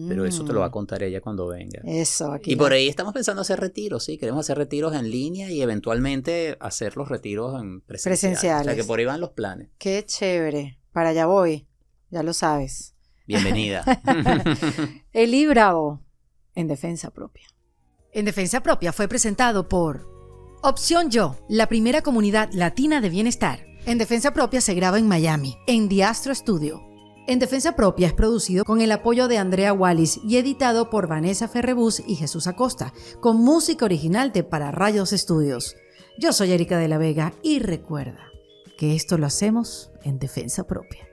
Pero eso te lo va a contar ella cuando venga. Eso, aquí. Y por ahí estamos pensando hacer retiros, sí. Queremos hacer retiros en línea y eventualmente hacer los retiros en presenciales. O sea que por ahí van los planes. Qué chévere. Para allá voy. Ya lo sabes. Bienvenida. Eli Bravo, en Defensa Propia. En Defensa Propia fue presentado por Opción Yo, la primera comunidad latina de bienestar. En Defensa Propia se graba en Miami, en The Astro Studio. En Defensa Propia es producido con el apoyo de Andrea Wallis y editado por Vanessa Ferrebus y Jesús Acosta, con música original de Para Rayos Studios. Yo soy Erika de la Vega y recuerda que esto lo hacemos en Defensa Propia.